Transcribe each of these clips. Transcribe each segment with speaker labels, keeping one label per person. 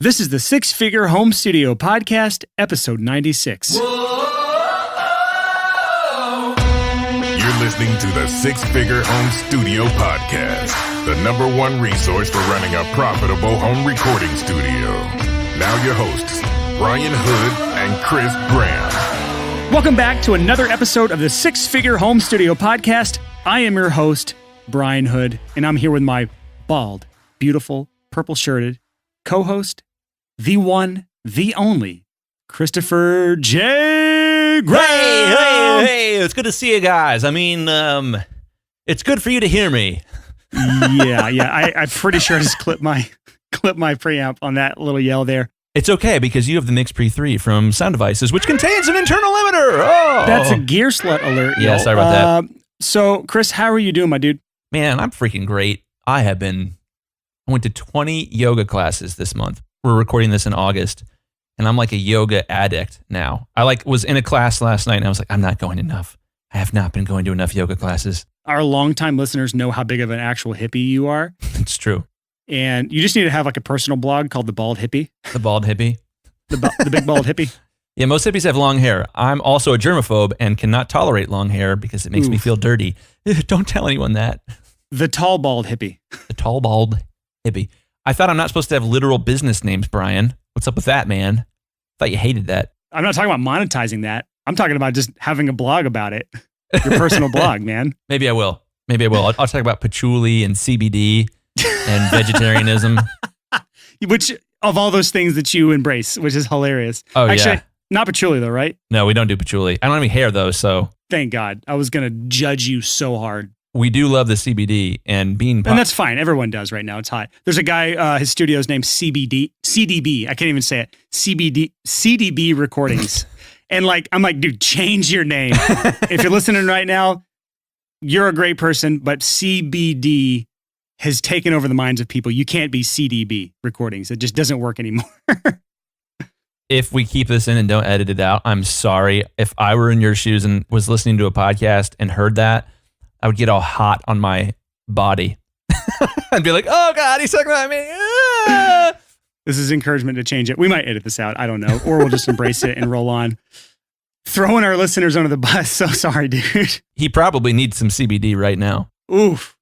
Speaker 1: This is the Six Figure Home Studio Podcast, episode 96.
Speaker 2: You're listening to the Six Figure Home Studio Podcast, the number one resource for running a profitable home recording studio. Now your hosts, Brian Hood and Chris Graham.
Speaker 1: Welcome back to another episode of the Six Figure Home Studio Podcast. I am your host, Brian Hood, and I'm here with my bald, beautiful, purple-shirted co-host, the one, the only, Christopher J. Graham.
Speaker 3: Hey, it's good to see you guys. I mean, it's good for you to hear me. I'm pretty sure I just clipped my preamp on that little yell there. It's okay because you have the Mix Pre 3 from Sound Devices, which contains an internal limiter. Oh,
Speaker 1: that's a gear slut alert.
Speaker 3: Yeah, sorry about that.
Speaker 1: So, Chris, how are you doing, my dude?
Speaker 3: Man, I'm freaking great. I went to 20 yoga classes this month. We're recording this in August, and I'm like a yoga addict now. I was in a class last night, and I was like, I'm not going enough. I have not been going to enough yoga classes.
Speaker 1: Our longtime listeners know how big of an actual hippie you are.
Speaker 3: It's true.
Speaker 1: And you just need to have like a personal blog called The Bald Hippie.
Speaker 3: The Bald Hippie?
Speaker 1: The Big Bald Hippie.
Speaker 3: Yeah, most hippies have long hair. I'm also a germaphobe and cannot tolerate long hair because it makes me feel dirty. Don't tell anyone that.
Speaker 1: The Tall Bald Hippie.
Speaker 3: The Tall Bald Hippie. I thought I'm not supposed to have literal business names, Brian. What's up with that, man? I thought you hated that.
Speaker 1: I'm not talking about monetizing that. I'm talking about just having a blog about it. Your personal blog, man.
Speaker 3: Maybe I will. I'll talk about patchouli and CBD and vegetarianism.
Speaker 1: Which, of all those things that you embrace, which is hilarious.
Speaker 3: Oh,
Speaker 1: actually,
Speaker 3: yeah.
Speaker 1: Not patchouli, though, right?
Speaker 3: No, we don't do patchouli. I don't have any hair, though, so.
Speaker 1: Thank God. I was going to judge you so hard.
Speaker 3: We do love the CBD and bean pop.
Speaker 1: And that's fine. Everyone does right now. It's hot. There's a guy, his studio's named CDB. I can't even say it. CDB Recordings. And I'm like, dude, change your name. If you're listening right now, you're a great person, but CBD has taken over the minds of people. You can't be CDB Recordings. It just doesn't work anymore.
Speaker 3: If we keep this in and don't edit it out, I'm sorry. If I were in your shoes and was listening to a podcast and heard that, I would get all hot on my body. I'd be like, oh God, he's talking about me. Ah!
Speaker 1: This is encouragement to change it. We might edit this out. I don't know. Or we'll just embrace it and roll on. Throwing our listeners under the bus. So sorry, dude.
Speaker 3: He probably needs some CBD right now.
Speaker 1: Oof.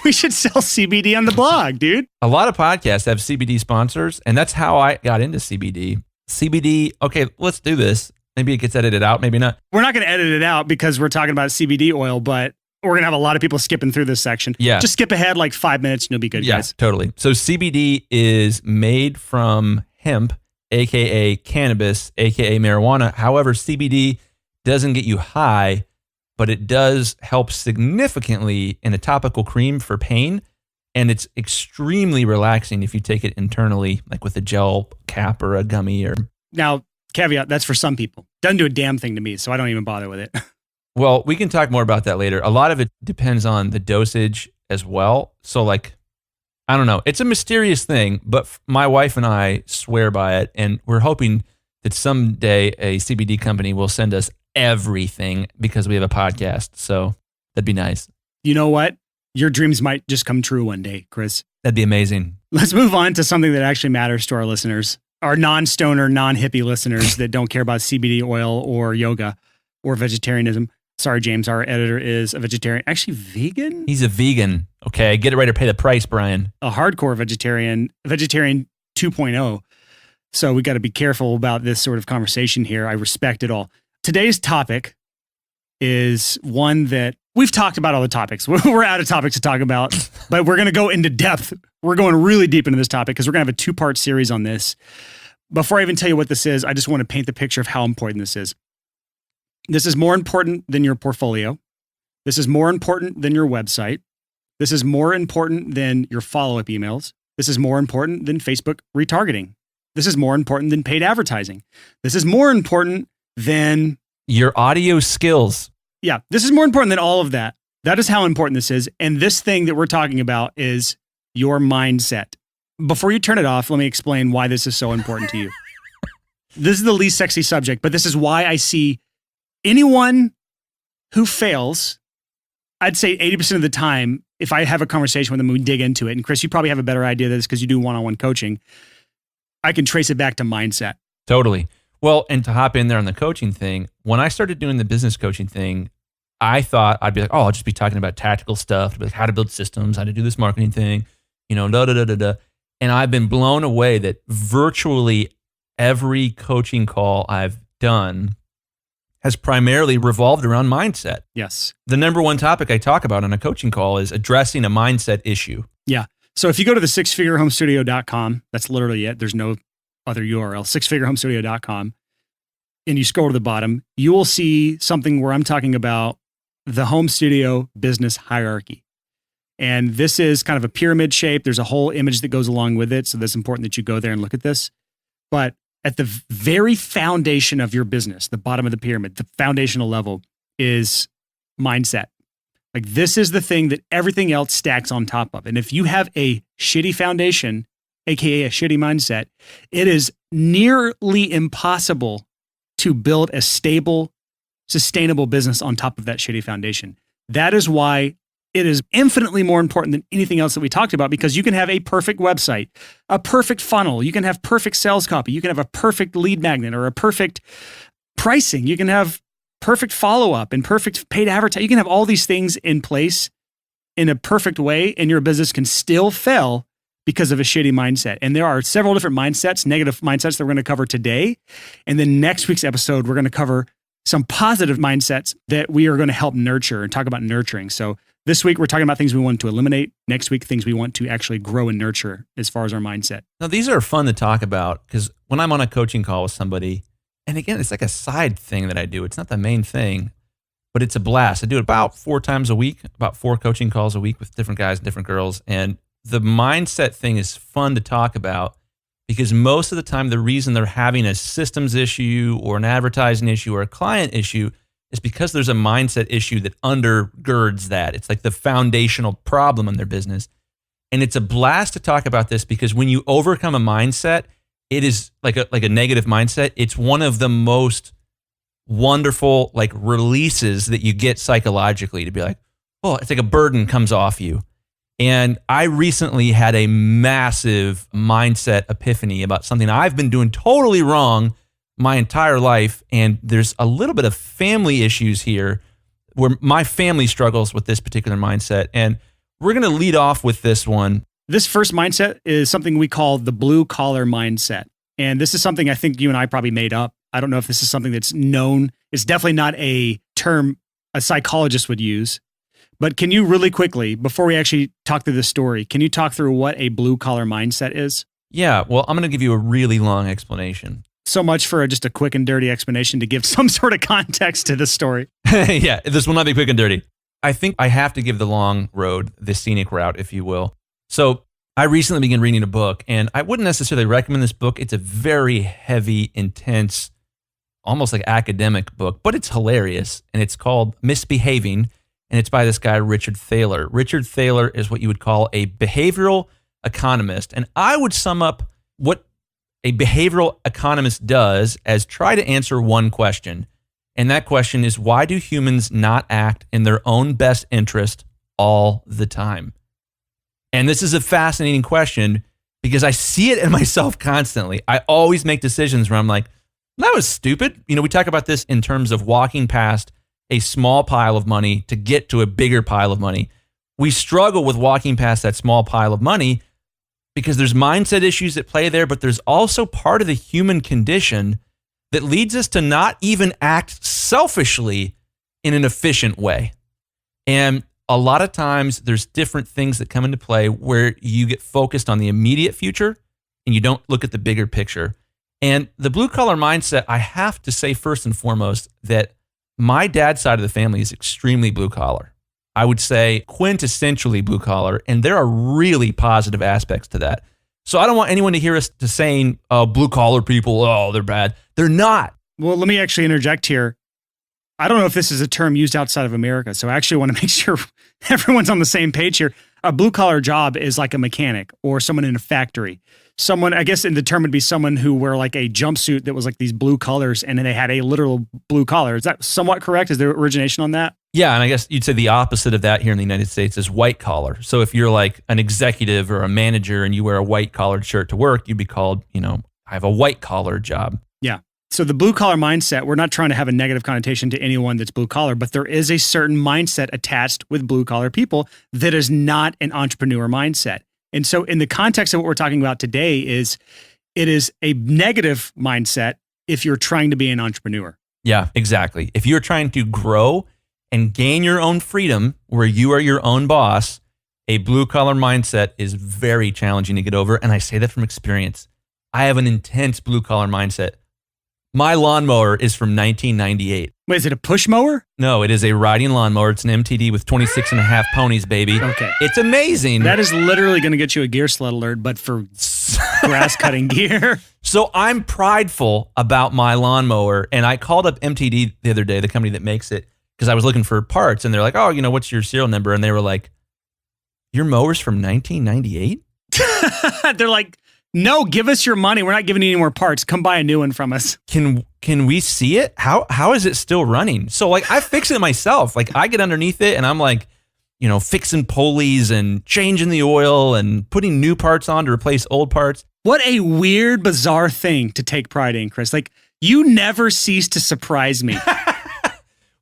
Speaker 1: We should sell CBD on the blog, dude.
Speaker 3: A lot of podcasts have CBD sponsors, and that's how I got into CBD. CBD, okay, let's do this. Maybe it gets edited out, maybe not.
Speaker 1: We're not going to edit it out because we're talking about CBD oil, but we're going to have a lot of people skipping through this section.
Speaker 3: Yeah.
Speaker 1: Just skip ahead 5 minutes and you'll be good,
Speaker 3: yeah,
Speaker 1: guys.
Speaker 3: Totally. So CBD is made from hemp, aka cannabis, aka marijuana. However, CBD doesn't get you high, but it does help significantly in a topical cream for pain. And it's extremely relaxing if you take it internally, like with a gel cap or a gummy.
Speaker 1: Now, caveat, that's for some people. Doesn't do a damn thing to me, so I don't even bother with it.
Speaker 3: Well, we can talk more about that later. A lot of it depends on the dosage as well. So I don't know. It's a mysterious thing, but my wife and I swear by it. And we're hoping that someday a CBD company will send us everything because we have a podcast. So that'd be nice.
Speaker 1: You know what? Your dreams might just come true one day, Chris.
Speaker 3: That'd be amazing.
Speaker 1: Let's move on to something that actually matters to our listeners, our non-stoner, non-hippie listeners that don't care about CBD oil or yoga or vegetarianism. Sorry, James, our editor is a vegetarian. Actually, vegan?
Speaker 3: He's a vegan. Okay, get it ready to pay the price, Brian.
Speaker 1: A hardcore vegetarian 2.0. So we got to be careful about this sort of conversation here. I respect it all. Today's topic is one that we've talked about all the topics. We're out of topics to talk about, but we're going to go into depth. We're going really deep into this topic because we're going to have a 2-part series on this. Before I even tell you what this is, I just want to paint the picture of how important this is. This is more important than your portfolio. This is more important than your website. This is more important than your follow-up emails. This is more important than Facebook retargeting. This is more important than paid advertising. This is more important than
Speaker 3: your audio skills.
Speaker 1: Yeah, this is more important than all of that. That is how important this is. And this thing that we're talking about is your mindset. Before you turn it off, let me explain why this is so important to you. This is the least sexy subject, but this is why I see anyone who fails, I'd say 80% of the time, if I have a conversation with them and we dig into it, and Chris, you probably have a better idea of this because you do one-on-one coaching. I can trace it back to mindset.
Speaker 3: Totally. Well, and to hop in there on the coaching thing, when I started doing the business coaching thing, I thought I'd be like, oh, I'll just be talking about tactical stuff, like how to build systems, how to do this marketing thing, da da da da da. And I've been blown away that virtually every coaching call I've done has primarily revolved around mindset.
Speaker 1: Yes.
Speaker 3: The number one topic I talk about on a coaching call is addressing a mindset issue.
Speaker 1: Yeah. So if you go to the sixfigurehomestudio.com, that's literally it. There's no other URL, sixfigurehomestudio.com, and you scroll to the bottom, you will see something where I'm talking about the home studio business hierarchy. And this is kind of a pyramid shape. There's a whole image that goes along with it. So that's important that you go there and look at this. But at the very foundation of your business, the bottom of the pyramid, the foundational level is mindset. Like this is the thing that everything else stacks on top of. And if you have a shitty foundation, AKA a shitty mindset, it is nearly impossible to build a stable, sustainable business on top of that shitty foundation. That is why it is infinitely more important than anything else that we talked about, because you can have a perfect website, a perfect funnel, you can have perfect sales copy, you can have a perfect lead magnet or a perfect pricing, you can have perfect follow-up and perfect paid advertising. You can have all these things in place in a perfect way, and your business can still fail because of a shitty mindset. And there are several different mindsets, negative mindsets that we're going to cover today. And then next week's episode, we're going to cover some positive mindsets that we are going to help nurture and talk about nurturing. So this week, we're talking about things we want to eliminate. Next week, things we want to actually grow and nurture as far as our mindset.
Speaker 3: Now, these are fun to talk about because when I'm on a coaching call with somebody, and again, it's like a side thing that I do. It's not the main thing, but it's a blast. I do it about 4 times a week, about 4 coaching calls a week with different guys and different girls. And the mindset thing is fun to talk about because most of the time, the reason they're having a systems issue or an advertising issue or a client issue is because there's a mindset issue that undergirds that. It's like the foundational problem in their business. And it's a blast to talk about this because when you overcome a mindset, it is like a negative mindset. It's one of the most wonderful like releases that you get psychologically to be like, oh, it's like a burden comes off you. And I recently had a massive mindset epiphany about something I've been doing totally wrong my entire life. And there's a little bit of family issues here where my family struggles with this particular mindset. And we're going to lead off with this one.
Speaker 1: This first mindset is something we call the blue collar mindset. And this is something I think you and I probably made up. I don't know if this is something that's known. It's definitely not a term a psychologist would use. But can you really quickly, before we actually talk through this story, can you talk through what a blue collar mindset is?
Speaker 3: Yeah, well, I'm going to give you a really long explanation.
Speaker 1: So much for just a quick and dirty explanation to give some sort of context to this story.
Speaker 3: Yeah, this will not be quick and dirty. I think I have to give the long road, the scenic route, if you will. So I recently began reading a book, and I wouldn't necessarily recommend this book. It's a very heavy, intense, almost like academic book, but it's hilarious, and it's called Misbehaving, and it's by this guy, Richard Thaler. Richard Thaler is what you would call a behavioral economist, and I would sum up what a behavioral economist does as try to answer one question, and that question is, why do humans not act in their own best interest all the time? And this is a fascinating question because I see it in myself constantly. I always make decisions where I'm like, that was stupid. You know, we talk about this in terms of walking past a small pile of money to get to a bigger pile of money. We struggle with walking past that small pile of money because there's mindset issues that play there, but there's also part of the human condition that leads us to not even act selfishly in an efficient way. And a lot of times there's different things that come into play where you get focused on the immediate future and you don't look at the bigger picture. And the blue collar mindset, I have to say first and foremost that my dad's side of the family is extremely blue collar. I would say quintessentially blue collar, and there are really positive aspects to that. So I don't want anyone to hear us to saying, oh, blue collar people, oh, they're bad. They're not.
Speaker 1: Well, let me actually interject here. I don't know if this is a term used outside of America, so I actually want to make sure everyone's on the same page here. A blue collar job is like a mechanic or someone in a factory. Someone, I guess in the term would be someone who wear like a jumpsuit that was like these blue colors and then they had a literal blue collar. Is that somewhat correct? Is there origination on that?
Speaker 3: Yeah, and I guess you'd say the opposite of that here in the United States is white collar. So if you're like an executive or a manager and you wear a white collared shirt to work, you'd be called, I have a white collar job.
Speaker 1: Yeah. So the blue collar mindset, we're not trying to have a negative connotation to anyone that's blue collar, but there is a certain mindset attached with blue collar people that is not an entrepreneur mindset. And so in the context of what we're talking about today is it is a negative mindset if you're trying to be an entrepreneur.
Speaker 3: Yeah, exactly. If you're trying to grow and gain your own freedom where you are your own boss, a blue collar mindset is very challenging to get over. And I say that from experience. I have an intense blue collar mindset. My lawnmower is from 1998.
Speaker 1: Wait, is it a push mower?
Speaker 3: No, it is a riding lawnmower. It's an MTD with 26 and a half ponies, baby.
Speaker 1: Okay.
Speaker 3: It's amazing.
Speaker 1: That is literally going to get you a gear sled alert, but for grass cutting gear.
Speaker 3: So I'm prideful about my lawnmower. And I called up MTD the other day, the company that makes it, because I was looking for parts. And they're like, oh, what's your serial number? And they were like, your mower's from 1998?
Speaker 1: They're like, no, give us your money. We're not giving you any more parts. Come buy a new one from us.
Speaker 3: Can we see it? How is it still running? So like I fix it myself. Like I get underneath it and I'm like, fixing pulleys and changing the oil and putting new parts on to replace old parts.
Speaker 1: What a weird, bizarre thing to take pride in, Chris. Like you never cease to surprise me.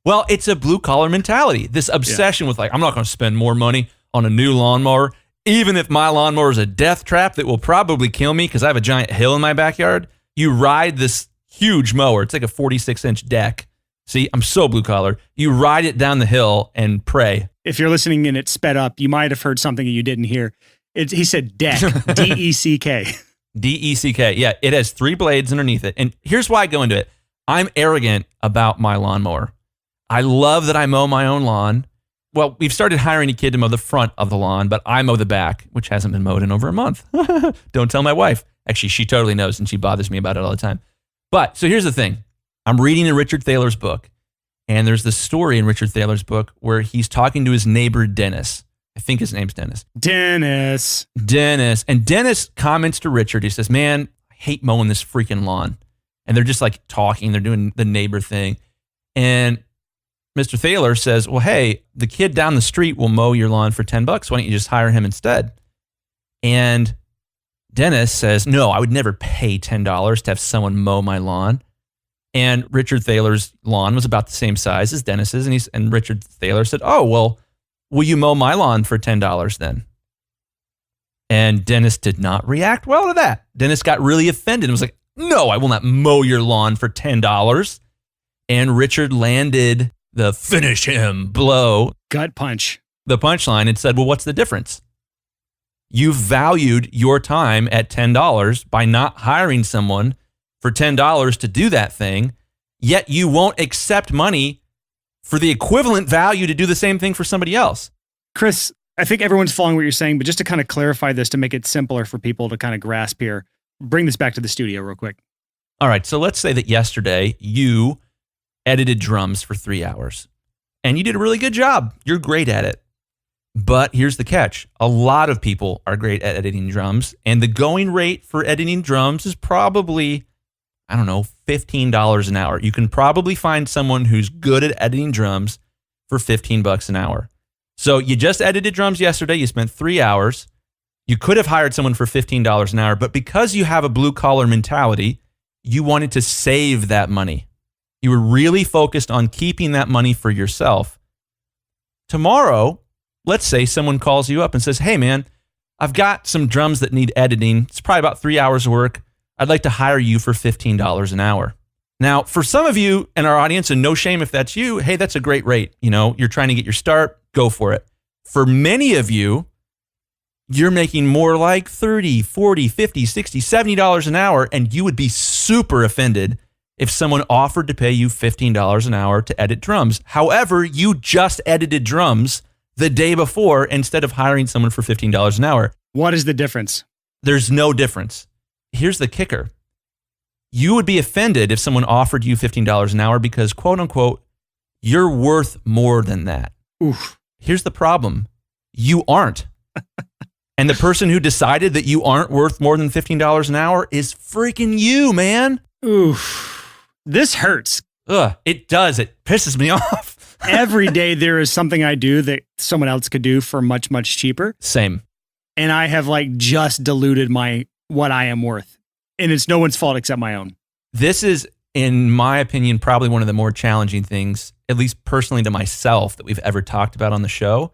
Speaker 3: Well, it's a blue collar mentality. This obsession with like, I'm not going to spend more money on a new lawnmower. Even if my lawnmower is a death trap that will probably kill me because I have a giant hill in my backyard, you ride this huge mower. It's like a 46-inch deck. See, I'm so blue collar. You ride it down the hill and pray.
Speaker 1: If you're listening and it's sped up, you might have heard something you didn't hear. He said deck, D-E-C-K.
Speaker 3: D-E-C-K. Yeah, it has 3 blades underneath it. And here's why I go into it. I'm arrogant about my lawnmower. I love that I mow my own lawn. Well, we've started hiring a kid to mow the front of the lawn, but I mow the back, which hasn't been mowed in over a month. Don't tell my wife. Actually, she totally knows and she bothers me about it all the time. But so here's the thing. I'm reading in Richard Thaler's book, and there's this story in Richard Thaler's book where he's talking to his neighbor, Dennis. I think his name's Dennis.
Speaker 1: Dennis.
Speaker 3: And Dennis comments to Richard. He says, man, I hate mowing this freaking lawn. And they're just like talking. They're doing the neighbor thing. And Mr. Thaler says, well, hey, the kid down the street will mow your lawn for $10. Why don't you just hire him instead? And Dennis says, no, I would never pay $10 to have someone mow my lawn. And Richard Thaler's lawn was about the same size as Dennis's. And Richard Thaler said, oh, well, will you mow my lawn for $10 then? And Dennis did not react well to that. Dennis got really offended and was like, no, I will not mow your lawn for $10. And Richard landed the finish him blow.
Speaker 1: Gut punch.
Speaker 3: The punchline and said, well, what's the difference? You valued your time at $10 by not hiring someone for $10 to do that thing, yet you won't accept money for the equivalent value to do the same thing for somebody else.
Speaker 1: Chris, I think everyone's following what you're saying, but just to kind of clarify this, to make it simpler for people to kind of grasp here, bring this back to the studio real quick.
Speaker 3: All right, so let's say that yesterday you edited drums for 3 hours and you did a really good job. You're great at it. But here's the catch. A lot of people are great at editing drums, and the going rate for editing drums is probably, I don't know, $15 an hour. You can probably find someone who's good at editing drums for $15 an hour. So you just edited drums yesterday. You spent 3 hours. You could have hired someone for $15 an hour, but because you have a blue collar mentality, you wanted to save that money. You were really focused on keeping that money for yourself. Tomorrow, let's say someone calls you up and says, hey man, I've got some drums that need editing. It's probably about 3 hours of work. I'd like to hire you for $15 an hour. Now, for some of you in our audience, and no shame if that's you, hey, that's a great rate. You're trying to get your start, go for it. For many of you, you're making more like $30, $40, $50, $60, $70 an hour, and you would be super offended if someone offered to pay you $15 an hour to edit drums. However, you just edited drums the day before instead of hiring someone for $15 an hour.
Speaker 1: What is the difference?
Speaker 3: There's no difference. Here's the kicker. You would be offended if someone offered you $15 an hour because, quote unquote, you're worth more than that.
Speaker 1: Oof.
Speaker 3: Here's the problem. You aren't. And the person who decided that you aren't worth more than $15 an hour is freaking you, man.
Speaker 1: Oof. This hurts.
Speaker 3: Ugh, it does. It pisses me off.
Speaker 1: Every day there is something I do that someone else could do for much, much cheaper.
Speaker 3: Same.
Speaker 1: And I have just diluted what I am worth. And it's no one's fault except my own.
Speaker 3: This is, in my opinion, probably one of the more challenging things, at least personally to myself, that we've ever talked about on the show.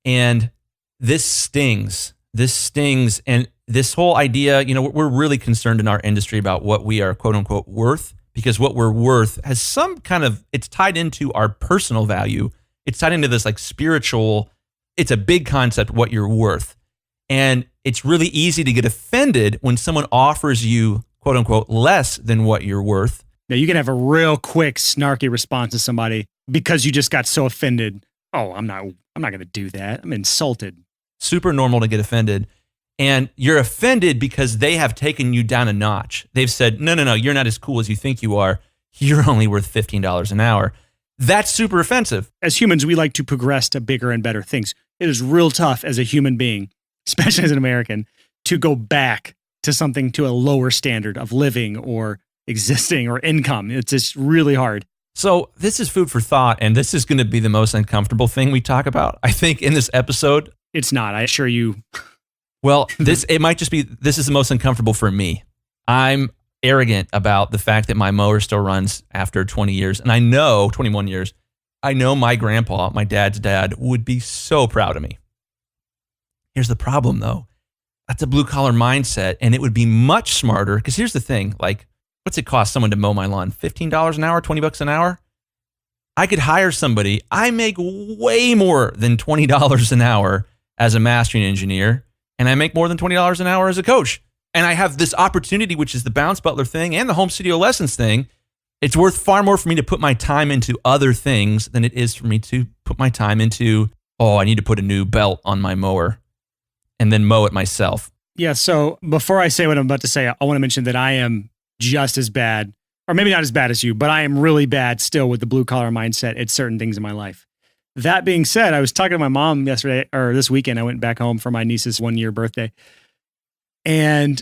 Speaker 3: And this stings. This stings. And this whole idea, we're really concerned in our industry about what we are, quote unquote, worth, because what we're worth has some kind of, it's tied into our personal value. It's tied into this like spiritual, it's a big concept, what you're worth. And it's really easy to get offended when someone offers you, quote unquote, less than what you're worth.
Speaker 1: Now, you can have a real quick, snarky response to somebody because you just got so offended. Oh, I'm not going to do that. I'm insulted.
Speaker 3: Super normal to get offended. And you're offended because they have taken you down a notch. They've said, no, you're not as cool as you think you are. You're only worth $15 an hour. That's super offensive.
Speaker 1: As humans, we like to progress to bigger and better things. It is real tough as a human being, especially as an American, to go back to something to a lower standard of living or existing or income. It's just really hard.
Speaker 3: So this is food for thought, and this is going to be the most uncomfortable thing we talk about, I think, in this episode.
Speaker 1: It's not, I assure you.
Speaker 3: Well, it might just be, this is the most uncomfortable for me. I'm arrogant about the fact that my mower still runs after 20 years, and I know, 21 years, I know my grandpa, my dad's dad, would be so proud of me. Here's the problem, though. That's a blue-collar mindset, and it would be much smarter, because here's the thing, like, what's it cost someone to mow my lawn? $15 an hour, $20 an hour? I could hire somebody. I make way more than $20 an hour as a mastering engineer, and I make more than $20 an hour as a coach. And I have this opportunity, which is the Bounce Butler thing and the home studio lessons thing. It's worth far more for me to put my time into other things than it is for me to put my time into, I need to put a new belt on my mower and then mow it myself.
Speaker 1: Yeah, so before I say what I'm about to say, I want to mention that I am just as bad, or maybe not as bad as you, but I am really bad still with the blue collar mindset at certain things in my life. That being said, I was talking to my mom this weekend. I went back home for my niece's 1-year birthday. And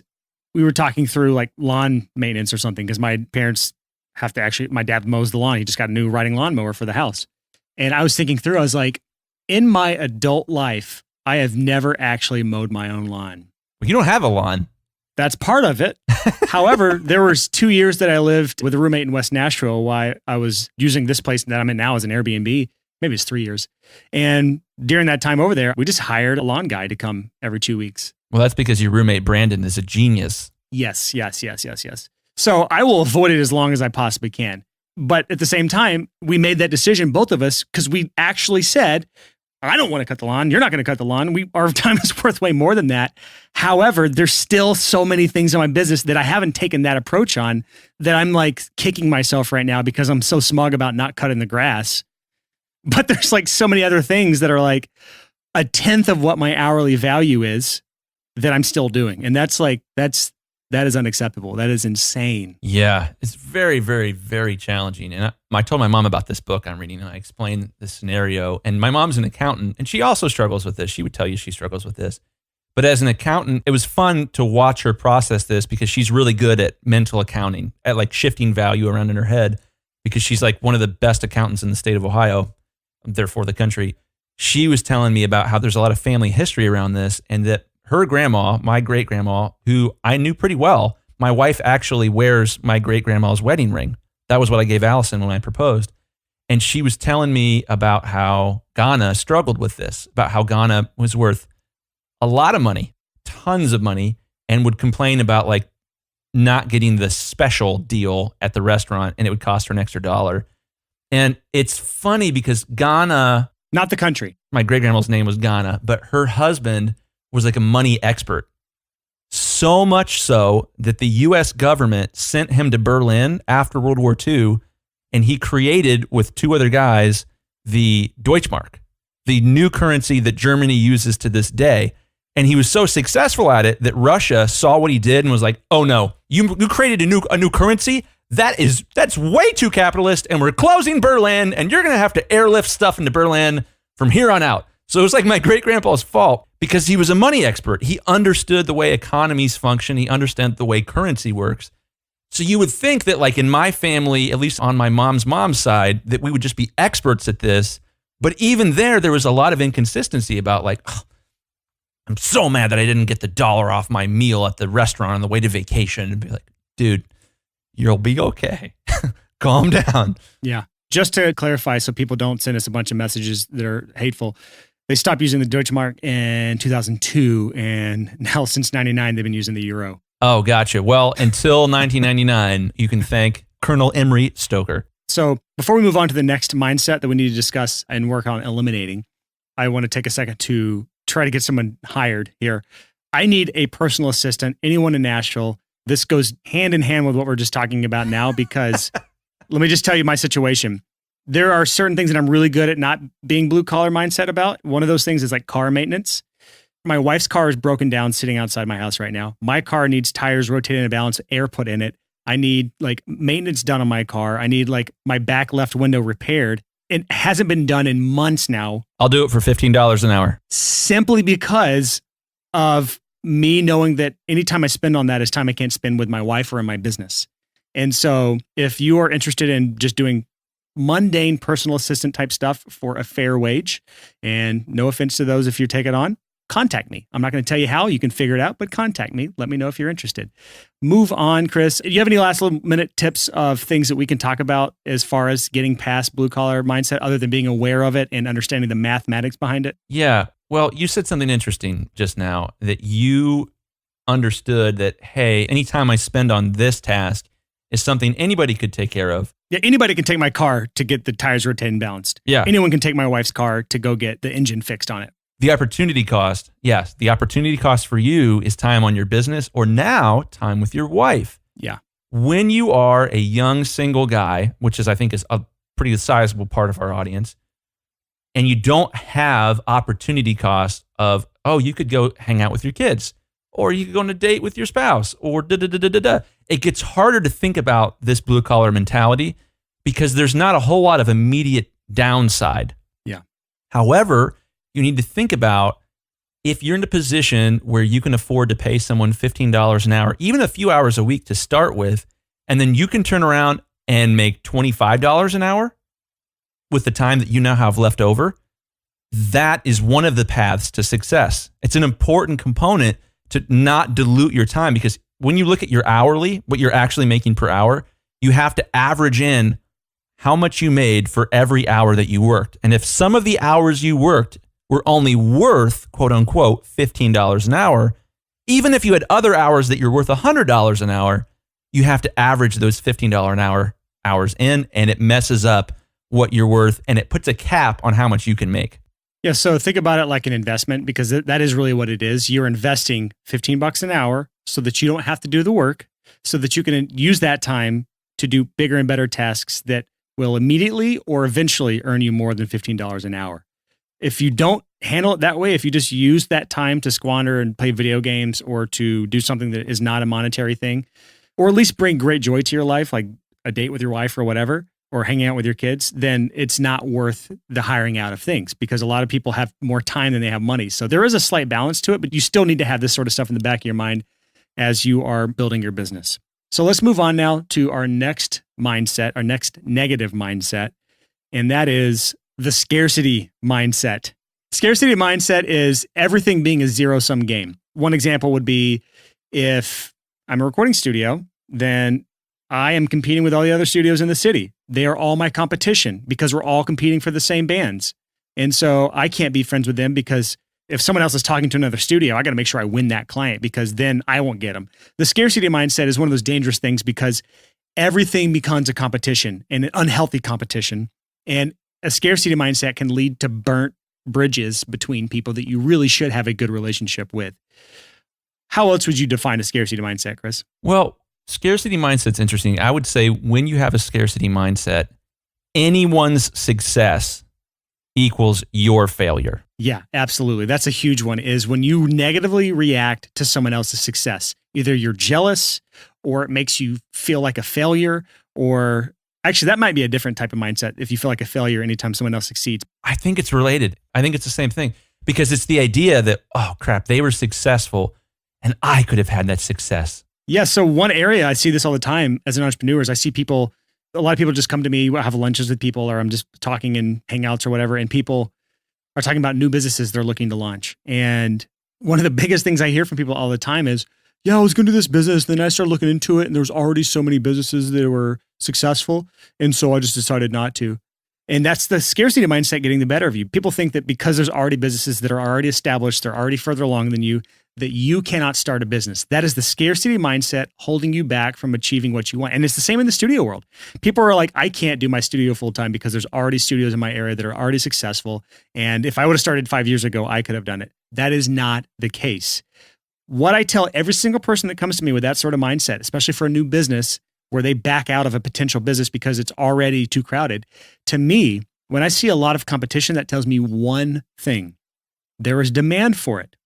Speaker 1: we were talking through like lawn maintenance or something because my parents have to my dad mows the lawn. He just got a new riding lawnmower for the house. And I was thinking through, I was like, in my adult life, I have never actually mowed my own lawn.
Speaker 3: Well, you don't have a lawn.
Speaker 1: That's part of it. However, there was 2 years that I lived with a roommate in West Nashville while I was using this place that I'm in now as an Airbnb. Maybe it's 3 years. And during that time over there, we just hired a lawn guy to come every 2 weeks.
Speaker 3: Well, that's because your roommate, Brandon, is a genius.
Speaker 1: Yes. So I will avoid it as long as I possibly can. But at the same time, we made that decision, both of us, because we actually said, I don't want to cut the lawn. You're not going to cut the lawn. Our time is worth way more than that. However, there's still so many things in my business that I haven't taken that approach on that I'm like kicking myself right now because I'm so smug about not cutting the grass. But there's like so many other things that are like a tenth of what my hourly value is that I'm still doing. And that is unacceptable. That is insane.
Speaker 3: Yeah, it's very, very, very challenging. And I told my mom about this book I'm reading, and I explained the scenario. And my mom's an accountant, and she also struggles with this. She would tell you she struggles with this. But as an accountant, it was fun to watch her process this because she's really good at mental accounting, at like shifting value around in her head, because she's like one of the best accountants in the state of Ohio, therefore the country. She was telling me about how there's a lot of family history around this, and that her grandma, my great-grandma, who I knew pretty well, my wife actually wears my great-grandma's wedding ring. That was what I gave Allison when I proposed. And she was telling me about how Ghana struggled with this, about how Ghana was worth a lot of money, tons of money, and would complain about like not getting the special deal at the restaurant, and it would cost her an extra $1. And it's funny because Ghana...
Speaker 1: Not the country.
Speaker 3: My great-grandma's name was Ghana, but her husband was like a money expert. So much so that the U.S. government sent him to Berlin after World War II, and he created, with 2 other guys, the Deutschmark, the new currency that Germany uses to this day. And he was so successful at it that Russia saw what he did and was like, oh no, you created a new currency? That's way too capitalist, and we're closing Berlin, and you're going to have to airlift stuff into Berlin from here on out. So it was like my great-grandpa's fault because he was a money expert. He understood the way economies function. He understood the way currency works. So you would think that like in my family, at least on my mom's side, that we would just be experts at this. But even there was a lot of inconsistency about like, I'm so mad that I didn't get the $1 off my meal at the restaurant on the way to vacation. And be like, dude, you'll be okay. Calm down.
Speaker 1: Yeah. Just to clarify, so people don't send us a bunch of messages that are hateful, they stopped using the Deutschmark in 2002, and now since 99, they've been using the euro.
Speaker 3: Oh, gotcha. Well, until 1999, you can thank Colonel Emery Stoker.
Speaker 1: So before we move on to the next mindset that we need to discuss and work on eliminating, I want to take a second to try to get someone hired here. I need a personal assistant, anyone in Nashville. This goes hand in hand with what we're just talking about now, because let me just tell you my situation. There are certain things that I'm really good at not being blue collar mindset about. One of those things is like car maintenance. My wife's car is broken down sitting outside my house right now. My car needs tires rotated and balanced, air put in it. I need like maintenance done on my car. I need like my back left window repaired. It hasn't been done in months now.
Speaker 3: I'll do it for $15 an hour.
Speaker 1: Simply because of me knowing that anytime I spend on that is time I can't spend with my wife or in my business. And so if you are interested in just doing mundane personal assistant type stuff for a fair wage, and no offense to those if you take it on, contact me. I'm not going to tell you how, you can figure it out, but contact me. Let me know if you're interested. Move on, Chris. Do you have any last little minute tips of things that we can talk about as far as getting past blue collar mindset, other than being aware of it and understanding the mathematics behind it?
Speaker 3: Yeah. Well, you said something interesting just now, that you understood that, hey, anytime I spend on this task is something anybody could take care of.
Speaker 1: Yeah, anybody can take my car to get the tires rotated and balanced.
Speaker 3: Yeah.
Speaker 1: Anyone can take my wife's car to go get the engine fixed on it.
Speaker 3: The opportunity cost, yes, the opportunity cost for you is time on your business, or now time with your wife.
Speaker 1: Yeah.
Speaker 3: When you are a young single guy, which is I think is a pretty sizable part of our audience, and you don't have opportunity cost of, oh, you could go hang out with your kids, or you could go on a date with your spouse, or da-da-da-da-da-da. It gets harder to think about this blue collar mentality because there's not a whole lot of immediate downside.
Speaker 1: Yeah.
Speaker 3: However, you need to think about if you're in a position where you can afford to pay someone $15 an hour, even a few hours a week to start with, and then you can turn around and make $25 an hour with the time that you now have left over, that is one of the paths to success. It's an important component to not dilute your time, because when you look at your hourly, what you're actually making per hour, you have to average in how much you made for every hour that you worked. And if some of the hours you worked were only worth, quote unquote, $15 an hour, even if you had other hours that you're worth $100 an hour, you have to average those $15 an hour hours in, and it messes up what you're worth, and it puts a cap on how much you can make.
Speaker 1: Yeah, so think about it like an investment, because that is really what it is. You're investing $15 an hour so that you don't have to do the work, so that you can use that time to do bigger and better tasks that will immediately or eventually earn you more than $15 an hour. If you don't handle it that way, if you just use that time to squander and play video games or to do something that is not a monetary thing, or at least bring great joy to your life, like a date with your wife or whatever, or hanging out with your kids, then it's not worth the hiring out of things, because a lot of people have more time than they have money. So there is a slight balance to it, but you still need to have this sort of stuff in the back of your mind as you are building your business. So let's move on now to our next mindset, our next negative mindset, and that is the scarcity mindset. Scarcity mindset is everything being a zero-sum game. One example would be, if I'm a recording studio, then I am competing with all the other studios in the city. They are all my competition because we're all competing for the same bands. And so I can't be friends with them, because if someone else is talking to another studio, I got to make sure I win that client, because then I won't get them. The scarcity mindset is one of those dangerous things, because everything becomes a competition, and an unhealthy competition. And a scarcity mindset can lead to burnt bridges between people that you really should have a good relationship with. How else would you define a scarcity mindset, Chris?
Speaker 3: Well, scarcity mindset's interesting. I would say when you have a scarcity mindset, anyone's success equals your failure.
Speaker 1: Yeah, absolutely. That's a huge one, is when you negatively react to someone else's success. Either you're jealous, or it makes you feel like a failure, or actually that might be a different type of mindset if you feel like a failure anytime someone else succeeds.
Speaker 3: I think it's related. I think it's the same thing, because it's the idea that, oh crap, they were successful and I could have had that success.
Speaker 1: Yeah. So one area I see this all the time as an entrepreneur is I see people, a lot of people just come to me, I have lunches with people, or I'm just talking in hangouts or whatever, and people are talking about new businesses they're looking to launch. And One of the biggest things I hear from people all the time is, yeah, I was going to do this business. Then I started looking into it and there was already so many businesses that were successful. And so I just decided not to. And that's the scarcity mindset getting the better of you. People think that because there's already businesses that are already established, they're already further along than you, that you cannot start a business. That is the scarcity mindset holding you back from achieving what you want. And it's the same in the studio world. People are like, I can't do my studio full time because there's already studios in my area that are already successful. And if I would have started 5 years ago, I could have done it. That is not the case. What I tell every single person that comes to me with that sort of mindset, especially for a new business where they back out of a potential business because it's already too crowded, to me, when I see a lot of competition, that tells me one thing: there is demand for it.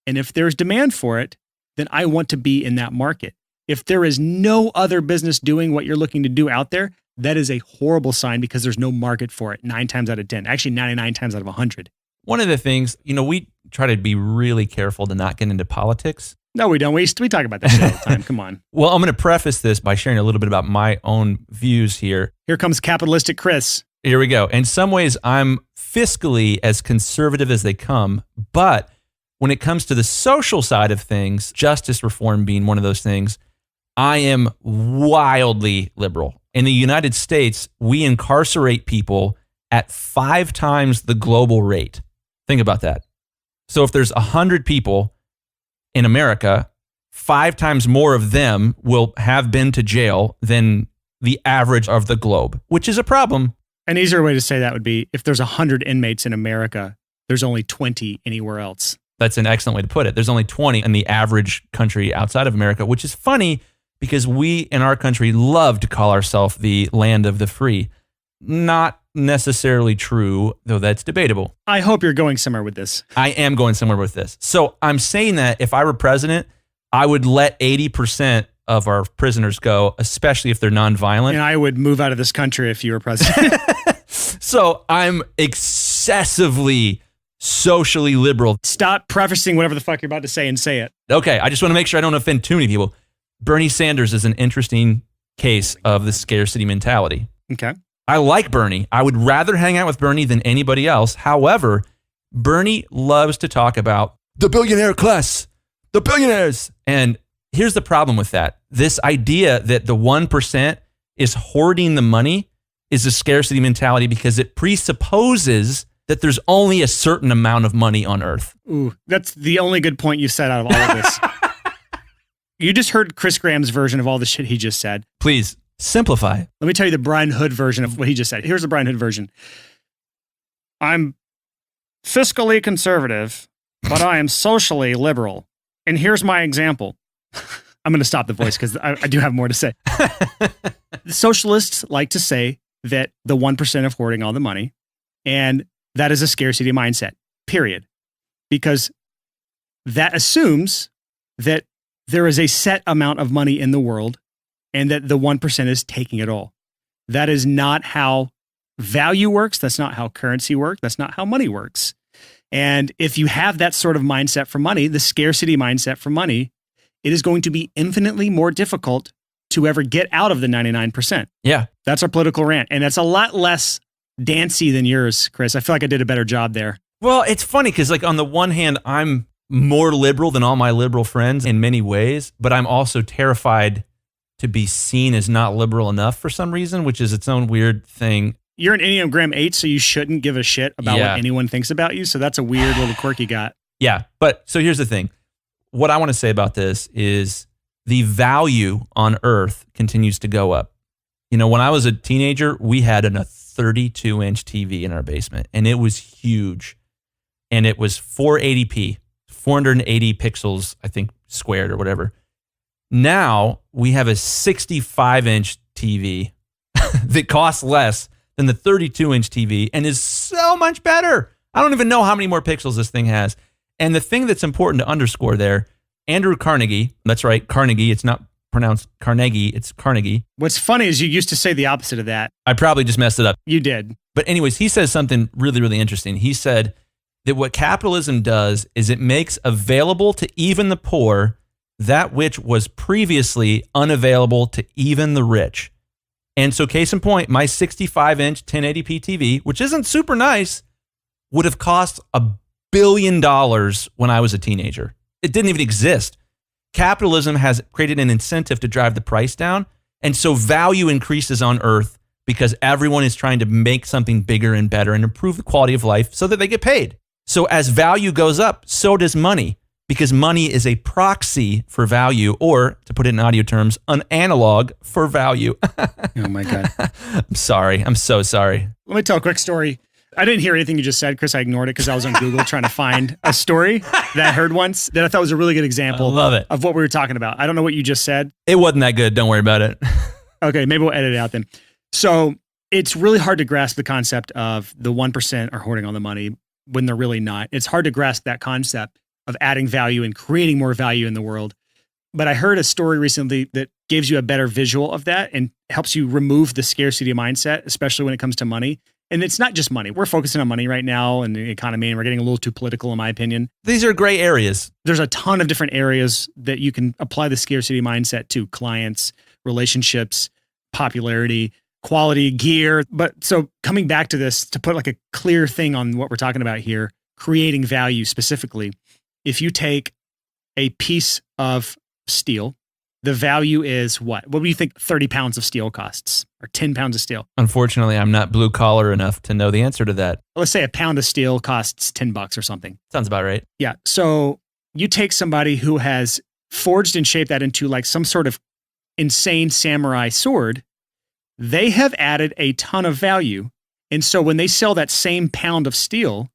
Speaker 1: And if there's demand for it, then I want to be in that market. If there is no other business doing what you're looking to do out there, that is a horrible sign because there's no market for it 9 times out of 10, actually 99 times out of 100.
Speaker 3: One of the things, we try to be really careful to not get into politics.
Speaker 1: No, we don't. We talk about that shit all the time. Come on.
Speaker 3: Well, I'm going to preface this by sharing a little bit about my own views here.
Speaker 1: Here comes capitalistic Chris.
Speaker 3: Here we go. In some ways, I'm fiscally as conservative as they come, but when it comes to the social side of things, justice reform being one of those things, I am wildly liberal. In the United States, we incarcerate people at 5 times the global rate. Think about that. So if there's 100 people in America, 5 times more of them will have been to jail than the average of the globe, which is a problem.
Speaker 1: An easier way to say that would be, if there's 100 inmates in America, there's only 20 anywhere else.
Speaker 3: That's an excellent way to put it. There's only 20 in the average country outside of America, which is funny because we in our country love to call ourselves the land of the free. Not necessarily true, though that's debatable.
Speaker 1: I hope you're going somewhere with this.
Speaker 3: I am going somewhere with this. So I'm saying that if I were president, I would let 80% of our prisoners go, especially if they're nonviolent.
Speaker 1: And I would move out of this country if you were president.
Speaker 3: So I'm excessively socially liberal.
Speaker 1: Stop prefacing whatever the fuck you're about to say and say it.
Speaker 3: Okay, I just want to make sure I don't offend too many people. Bernie Sanders is an interesting case of the scarcity mentality.
Speaker 1: Okay.
Speaker 3: I like Bernie. I would rather hang out with Bernie than anybody else. However, Bernie loves to talk about the billionaire class, the billionaires. And here's the problem with that. This idea that the 1% is hoarding the money is a scarcity mentality because it presupposes that there's only a certain amount of money on earth.
Speaker 1: Ooh, that's the only good point you said out of all of this. You just heard Chris Graham's version of all the shit he just said.
Speaker 3: Please simplify.
Speaker 1: Let me tell you the Brian Hood version of what he just said. Here's the Brian Hood version. I'm fiscally conservative, but I am socially liberal. And here's my example. I'm going to stop the voice because I do have more to say. The socialists like to say that the 1% of hoarding all the money, and that is a scarcity mindset, period. Because that assumes that there is a set amount of money in the world and that the 1% is taking it all. That is not how value works. That's not how currency works. That's not how money works. And if you have that sort of mindset for money, the scarcity mindset for money, it is going to be infinitely more difficult to ever get out of the 99%.
Speaker 3: Yeah.
Speaker 1: That's our political rant. And that's a lot less dancey than yours, Chris. I feel like I did a better job there.
Speaker 3: Well, it's funny because on the one hand, I'm more liberal than all my liberal friends in many ways, but I'm also terrified to be seen as not liberal enough for some reason, which is its own weird thing.
Speaker 1: You're an Enneagram 8, so you shouldn't give a shit about what anyone thinks about you. So that's a weird little quirk you got.
Speaker 3: Yeah. But so here's the thing. What I want to say about this is the value on earth continues to go up. When I was a teenager, we had a 32-inch TV in our basement, and it was huge. And it was 480p, 480 pixels, I think, squared or whatever. Now we have a 65-inch TV that costs less than the 32-inch TV and is so much better. I don't even know how many more pixels this thing has. And the thing that's important to underscore there, Andrew Carnegie, that's right, Carnegie, it's not pronounced Carnegie, it's Carnegie.
Speaker 1: What's funny is you used to say the opposite of that.
Speaker 3: I probably just messed it up.
Speaker 1: You did.
Speaker 3: But anyways, he says something really, really interesting. He said that what capitalism does is it makes available to even the poor that which was previously unavailable to even the rich. And so case in point, my 65-inch 1080p TV, which isn't super nice, would have cost $1 billion when I was a teenager. It didn't even exist. Capitalism has created an incentive to drive the price down. And so value increases on earth because everyone is trying to make something bigger and better and improve the quality of life so that they get paid. So as value goes up, so does money, because money is a proxy for value, or to put it in audio terms, an analog for value.
Speaker 1: Oh my God.
Speaker 3: I'm sorry. I'm so sorry.
Speaker 1: Let me tell a quick story. I didn't hear anything you just said, Chris. I ignored it because I was on Google trying to find a story that I heard once that I thought was a really good example of what we were talking about. I don't know what you just said.
Speaker 3: It wasn't that good. Don't worry about it.
Speaker 1: Okay, maybe we'll edit it out then. So it's really hard to grasp the concept of the 1% are hoarding all the money when they're really not. It's hard to grasp that concept of adding value and creating more value in the world. But I heard a story recently that gives you a better visual of that and helps you remove the scarcity mindset, especially when it comes to money. And it's not just money. We're focusing on money right now and the economy, and we're getting a little too political, in my opinion.
Speaker 3: These are gray areas.
Speaker 1: There's a ton of different areas that you can apply the scarcity mindset to: clients, relationships, popularity, quality, gear. But so coming back to this, to put like a clear thing on what we're talking about here, creating value specifically, if you take a piece of steel, the value is what? What do you think 30 pounds of steel costs, or 10 pounds of steel?
Speaker 3: Unfortunately, I'm not blue collar enough to know the answer to that.
Speaker 1: Let's say a pound of steel costs $10 or something.
Speaker 3: Sounds about right.
Speaker 1: Yeah. So you take somebody who has forged and shaped that into like some sort of insane samurai sword. They have added a ton of value. And so when they sell that same pound of steel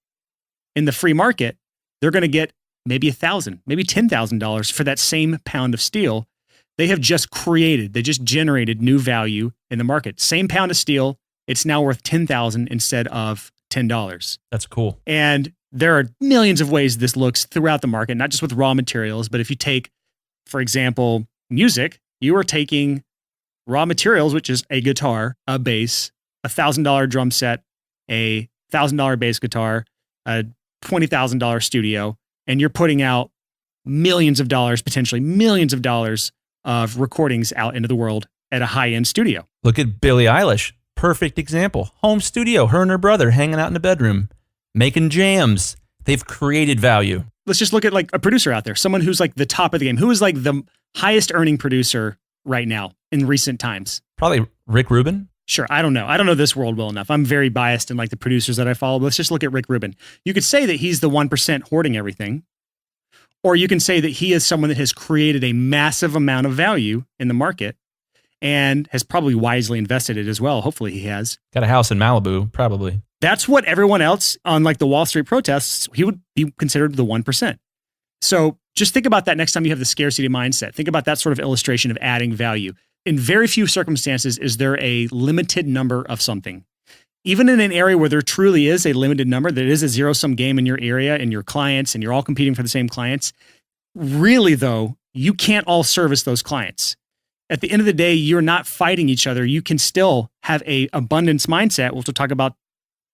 Speaker 1: in the free market, they're going to get maybe $1,000, maybe $10,000 for that same pound of steel. They have just they just generated new value in the market. Same pound of steel, it's now worth $10,000 instead of $10.
Speaker 3: That's cool.
Speaker 1: And there are millions of ways this looks throughout the market, not just with raw materials, but if you take, for example, music, you are taking raw materials, which is a guitar, a bass, $1,000 drum set, a $1,000 bass guitar, a $20,000 studio, and you're putting out millions of dollars, potentially millions of dollars of recordings out into the world at a high-end studio.
Speaker 3: Look at Billie Eilish. Perfect example. Home studio, her and her brother hanging out in the bedroom, making jams. They've created value.
Speaker 1: Let's just look at like a producer out there, someone who's like the top of the game. Who is like the highest earning producer right now in recent times?
Speaker 3: Probably Rick Rubin.
Speaker 1: Sure. I don't know. I don't know this world well enough. I'm very biased in like the producers that I follow. But let's just look at Rick Rubin. You could say that he's the 1% hoarding everything. Or you can say that he is someone that has created a massive amount of value in the market and has probably wisely invested it as well. Hopefully he has.
Speaker 3: Got a house in Malibu, probably.
Speaker 1: That's what everyone else on like the Wall Street protests, he would be considered the 1%. So just think about that next time you have the scarcity mindset. Think about that sort of illustration of adding value. In very few circumstances is there a limited number of something. Even in an area where there truly is a limited number, that is a zero-sum game in your area and your clients, and you're all competing for the same clients, really though, you can't all service those clients. At the end of the day, you're not fighting each other. You can still have a abundance mindset, which we'll talk about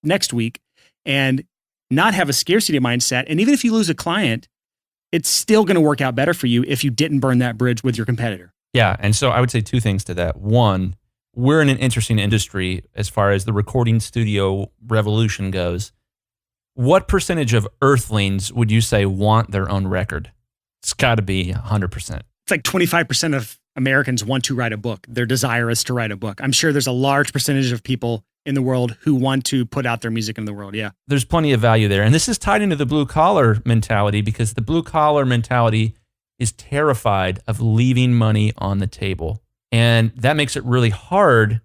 Speaker 1: next week, and not have a scarcity mindset. And even if you lose a client, it's still going to work out better for you if you didn't burn that bridge with your competitor.
Speaker 3: Yeah. And so I would say two things to that. One, we're in an interesting industry as far as the recording studio revolution goes. What percentage of earthlings would you say want their own record? It's got to be 100%.
Speaker 1: It's like 25% of Americans want to write a book. Their desire is to write a book. I'm sure there's a large percentage of people in the world who want to put out their music in the world. Yeah.
Speaker 3: There's plenty of value there. And this is tied into the blue collar mentality, because the blue collar mentality is terrified of leaving money on the table. And that makes it really hard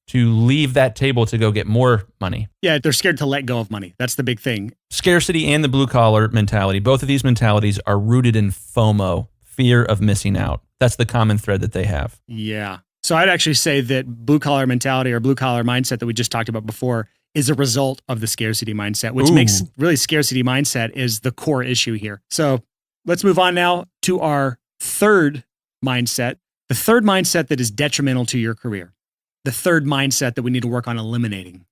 Speaker 3: to leave that table to go get more money.
Speaker 1: Yeah, they're scared to let go of money. That's the big thing.
Speaker 3: Scarcity and the blue collar mentality, both of these mentalities are rooted in FOMO, fear of missing out. That's the common thread that they have.
Speaker 1: Yeah. So I'd actually say that blue collar mentality or blue collar mindset that we just talked about before is a result of the scarcity mindset, which makes really scarcity mindset is the core issue here. So let's move on now to our third mindset. The third mindset that is detrimental to your career, the third mindset that we need to work on eliminating.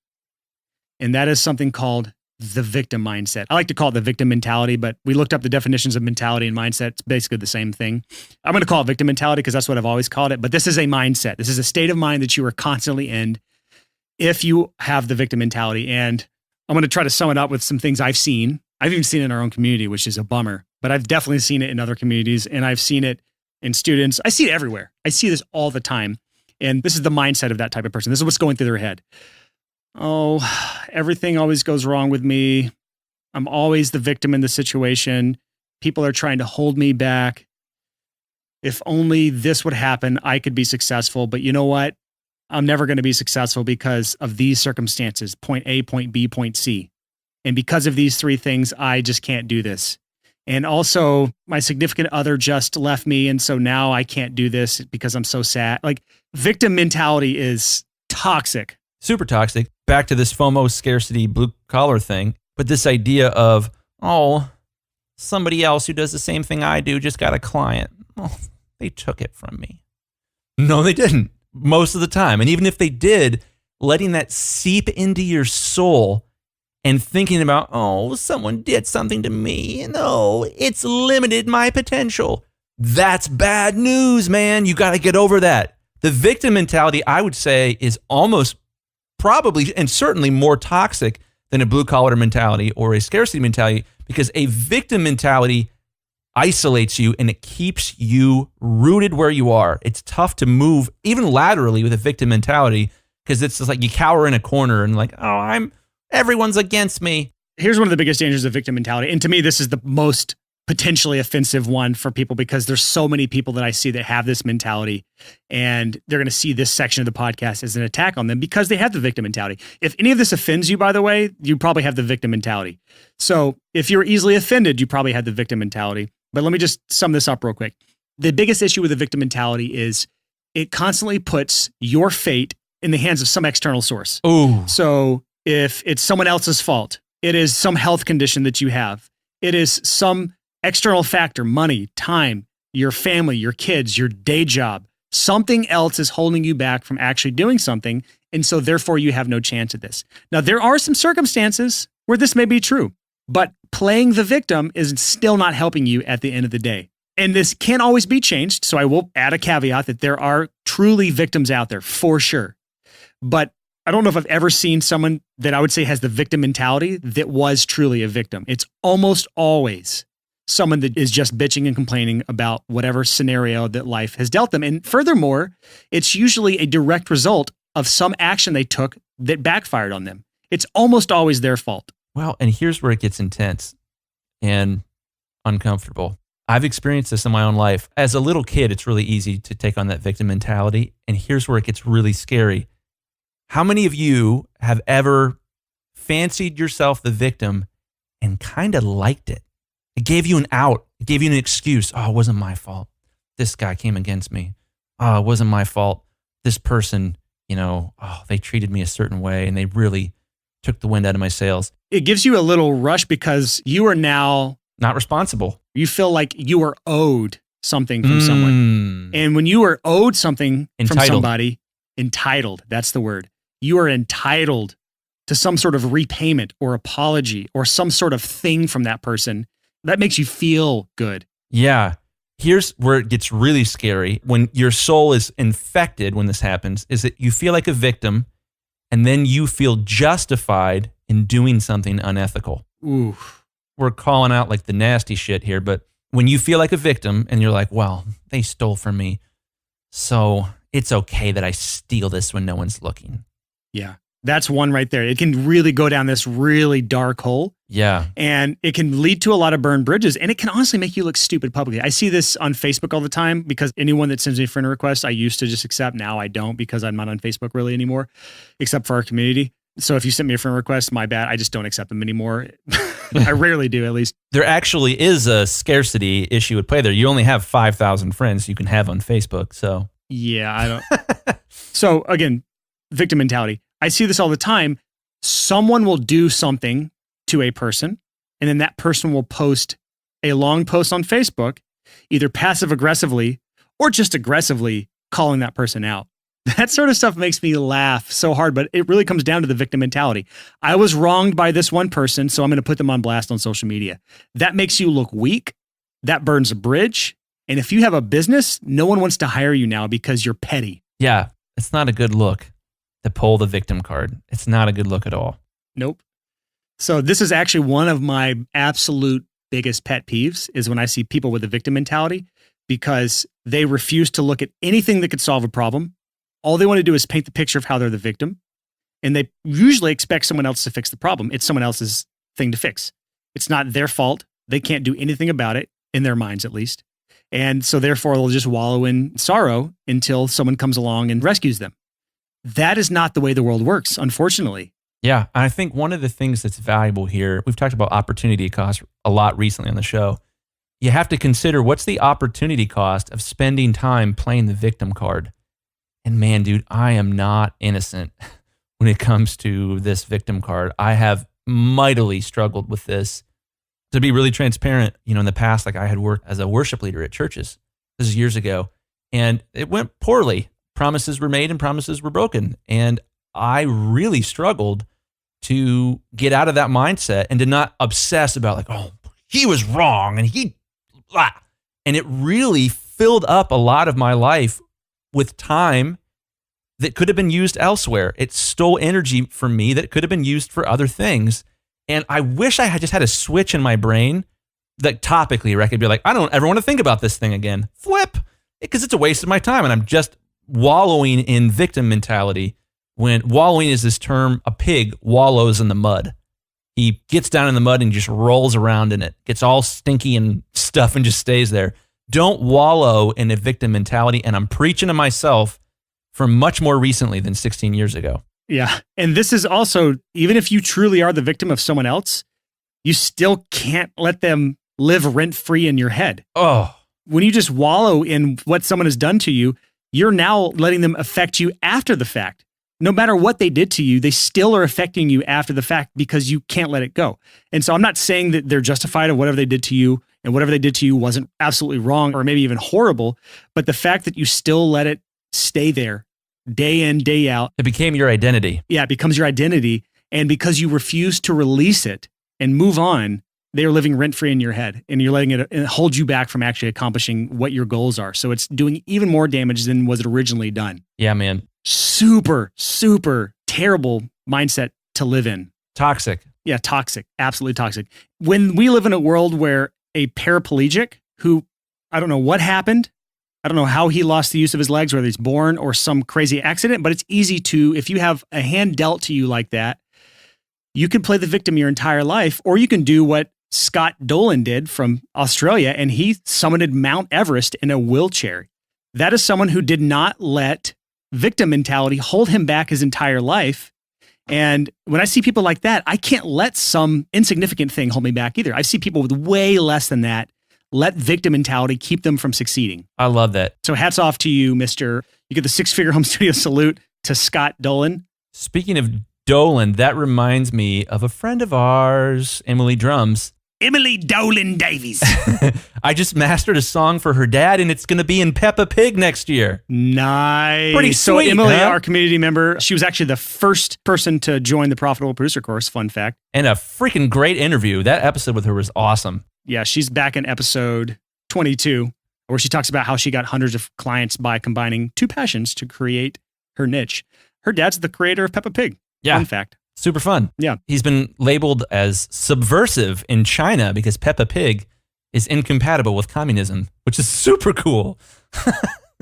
Speaker 1: And that is something called the victim mindset. I like to call it the victim mentality, but we looked up the definitions of mentality and mindset. It's basically the same thing. I'm going to call it victim mentality because that's what I've always called it. But this is a mindset. This is a state of mind that you are constantly in if you have the victim mentality. And I'm going to try to sum it up with some things I've seen I've even seen it in our own community, which is a bummer, but I've definitely seen it in other communities, and I've seen it in students. I see it everywhere. I see this all the time. And this is the mindset of that type of person. This is what's going through their head. Oh, everything always goes wrong with me. I'm always the victim in the situation. People are trying to hold me back. If only this would happen, I could be successful. But you know what? I'm never going to be successful because of these circumstances, point A, point B, point C. And because of these three things, I just can't do this. And also, my significant other just left me, and so now I can't do this because I'm so sad. Like, victim mentality is toxic.
Speaker 3: Super toxic. Back to this FOMO scarcity blue collar thing. But this idea of, oh, somebody else who does the same thing I do just got a client. Oh, they took it from me. No, they didn't. Most of the time. And even if they did, letting that seep into your soul and thinking about, oh, someone did something to me. No, it's limited my potential. That's bad news, man. You got to get over that. The victim mentality, I would say, is almost probably and certainly more toxic than a blue collar mentality or a scarcity mentality, because a victim mentality isolates you and it keeps you rooted where you are. It's tough to move even laterally with a victim mentality because it's just like you cower in a corner and like, oh, everyone's against me.
Speaker 1: Here's one of the biggest dangers of victim mentality. And to me, this is the most potentially offensive one for people because there's so many people that I see that have this mentality and they're going to see this section of the podcast as an attack on them because they have the victim mentality. If any of this offends you, by the way, you probably have the victim mentality. So if you're easily offended, you probably had the victim mentality. But let me just sum this up real quick. The biggest issue with the victim mentality is it constantly puts your fate in the hands of some external source.
Speaker 3: Oh,
Speaker 1: So if it's someone else's fault, it is some health condition that you have, it is some external factor, money, time, your family, your kids, your day job, something else is holding you back from actually doing something. And so therefore you have no chance at this. Now, there are some circumstances where this may be true, but playing the victim is still not helping you at the end of the day. And this can't always be changed. So I will add a caveat that there are truly victims out there for sure. But I don't know if I've ever seen someone that I would say has the victim mentality that was truly a victim. It's almost always someone that is just bitching and complaining about whatever scenario that life has dealt them. And furthermore, it's usually a direct result of some action they took that backfired on them. It's almost always their fault.
Speaker 3: well, and here's where it gets intense and uncomfortable. I've experienced this in my own life. As a little kid, it's really easy to take on that victim mentality. And here's where it gets really scary. How many of you have ever fancied yourself the victim and kind of liked it? It gave you an out. It gave you an excuse. Oh, it wasn't my fault. This guy came against me. Oh, it wasn't my fault. This person, they treated me a certain way and they really took the wind out of my sails.
Speaker 1: It gives you a little rush because you are now
Speaker 3: not responsible.
Speaker 1: You feel like you are owed something from someone. And when you are owed something from somebody, entitled, that's the word. You are entitled to some sort of repayment or apology or some sort of thing from that person. That makes you feel good.
Speaker 3: Yeah. Here's where it gets really scary. When your soul is infected when this happens, is that you feel like a victim and then you feel justified in doing something unethical.
Speaker 1: Ooh.
Speaker 3: We're calling out like the nasty shit here, but when you feel like a victim and you're like, well, they stole from me, so it's okay that I steal this when no one's looking.
Speaker 1: Yeah, that's one right there. It can really go down this really dark hole.
Speaker 3: Yeah.
Speaker 1: And it can lead to a lot of burned bridges, and it can honestly make you look stupid publicly. I see this on Facebook all the time because anyone that sends me a friend request, I used to just accept. Now I don't because I'm not on Facebook really anymore, except for our community. So if you send me a friend request, my bad. I just don't accept them anymore. I rarely do, at least.
Speaker 3: There actually is a scarcity issue at play there. You only have 5,000 friends you can have on Facebook. So
Speaker 1: yeah, I don't. So again, victim mentality. I see this all the time. Someone will do something to a person, and then that person will post a long post on Facebook, either passive aggressively or just aggressively calling that person out. That sort of stuff makes me laugh so hard, but it really comes down to the victim mentality. I was wronged by this one person, so I'm going to put them on blast on social media. That makes you look weak. That burns a bridge. And if you have a business, no one wants to hire you now because you're petty.
Speaker 3: yeah, it's not a good look to pull the victim card. It's not a good look at all.
Speaker 1: Nope. So this is actually one of my absolute biggest pet peeves is when I see people with a victim mentality because they refuse to look at anything that could solve a problem. All they want to do is paint the picture of how they're the victim. And they usually expect someone else to fix the problem. It's someone else's thing to fix. It's not their fault. They can't do anything about it, in their minds at least. And so therefore they'll just wallow in sorrow until someone comes along and rescues them. That is not the way the world works, unfortunately.
Speaker 3: Yeah, I think one of the things that's valuable here, we've talked about opportunity cost a lot recently on the show. You have to consider what's the opportunity cost of spending time playing the victim card. And man, dude, I am not innocent when it comes to this victim card. I have mightily struggled with this. To be really transparent, in the past, like I had worked as a worship leader at churches. This is years ago. And it went poorly. Promises were made and promises were broken. And I really struggled to get out of that mindset and to not obsess about like, oh, he was wrong and he, blah. And it really filled up a lot of my life with time that could have been used elsewhere. It stole energy from me that could have been used for other things. And I wish I had just had a switch in my brain that topically, where I could be like, I don't ever want to think about this thing again. Flip, because it's a waste of my time. And I'm just wallowing in victim mentality. When wallowing is this term, a pig wallows in the mud. He gets down in the mud and just rolls around in it, gets all stinky and stuff and just stays there. Don't wallow in a victim mentality. And I'm preaching to myself from much more recently than 16 years ago.
Speaker 1: Yeah. And this is also, even if you truly are the victim of someone else, you still can't let them live rent-free in your head.
Speaker 3: Oh.
Speaker 1: When you just wallow in what someone has done to you, you're now letting them affect you after the fact. No matter what they did to you, they still are affecting you after the fact because you can't let it go. And so I'm not saying that they're justified of whatever they did to you and whatever they did to you wasn't absolutely wrong or maybe even horrible, but the fact that you still let it stay there day in, day out.
Speaker 3: It became your identity.
Speaker 1: Yeah, it becomes your identity. And because you refuse to release it and move on, they are living rent-free in your head and you're letting it hold you back from actually accomplishing what your goals are. So it's doing even more damage than was originally done.
Speaker 3: Yeah, man.
Speaker 1: Super, super terrible mindset to live in.
Speaker 3: Toxic.
Speaker 1: Yeah, toxic. Absolutely toxic. When we live in a world where a paraplegic who, I don't know what happened, I don't know how he lost the use of his legs, whether he's born or some crazy accident, but it's easy to, if you have a hand dealt to you like that, you can play the victim your entire life, or you can do what Scott Dolan did from Australia, and he summited Mount Everest in a wheelchair. That is someone who did not let victim mentality hold him back his entire life. And when I see people like that, I can't let some insignificant thing hold me back either. I see people with way less than that let victim mentality keep them from succeeding.
Speaker 3: I love that.
Speaker 1: So hats off to you, Mr. You get the 6-figure home studio salute to Scott Dolan.
Speaker 3: Speaking of Dolan, that reminds me of a friend of ours, Emily Drums.
Speaker 1: Emily Dolan Davies.
Speaker 3: I just mastered a song for her dad, and it's going to be in Peppa Pig next year.
Speaker 1: Nice.
Speaker 3: Pretty
Speaker 1: So
Speaker 3: sweet,
Speaker 1: Emily,
Speaker 3: huh?
Speaker 1: our community member, she was actually the first person to join the Profitable Producer course, fun fact.
Speaker 3: And a freaking great interview. That episode with her was awesome.
Speaker 1: Yeah, she's back in episode 22, where she talks about how she got hundreds of clients by combining two passions to create her niche. Her dad's the creator of Peppa Pig.
Speaker 3: Yeah.
Speaker 1: Fun fact.
Speaker 3: Super fun.
Speaker 1: Yeah.
Speaker 3: He's been labeled as subversive in China because Peppa Pig is incompatible with communism, which is super cool.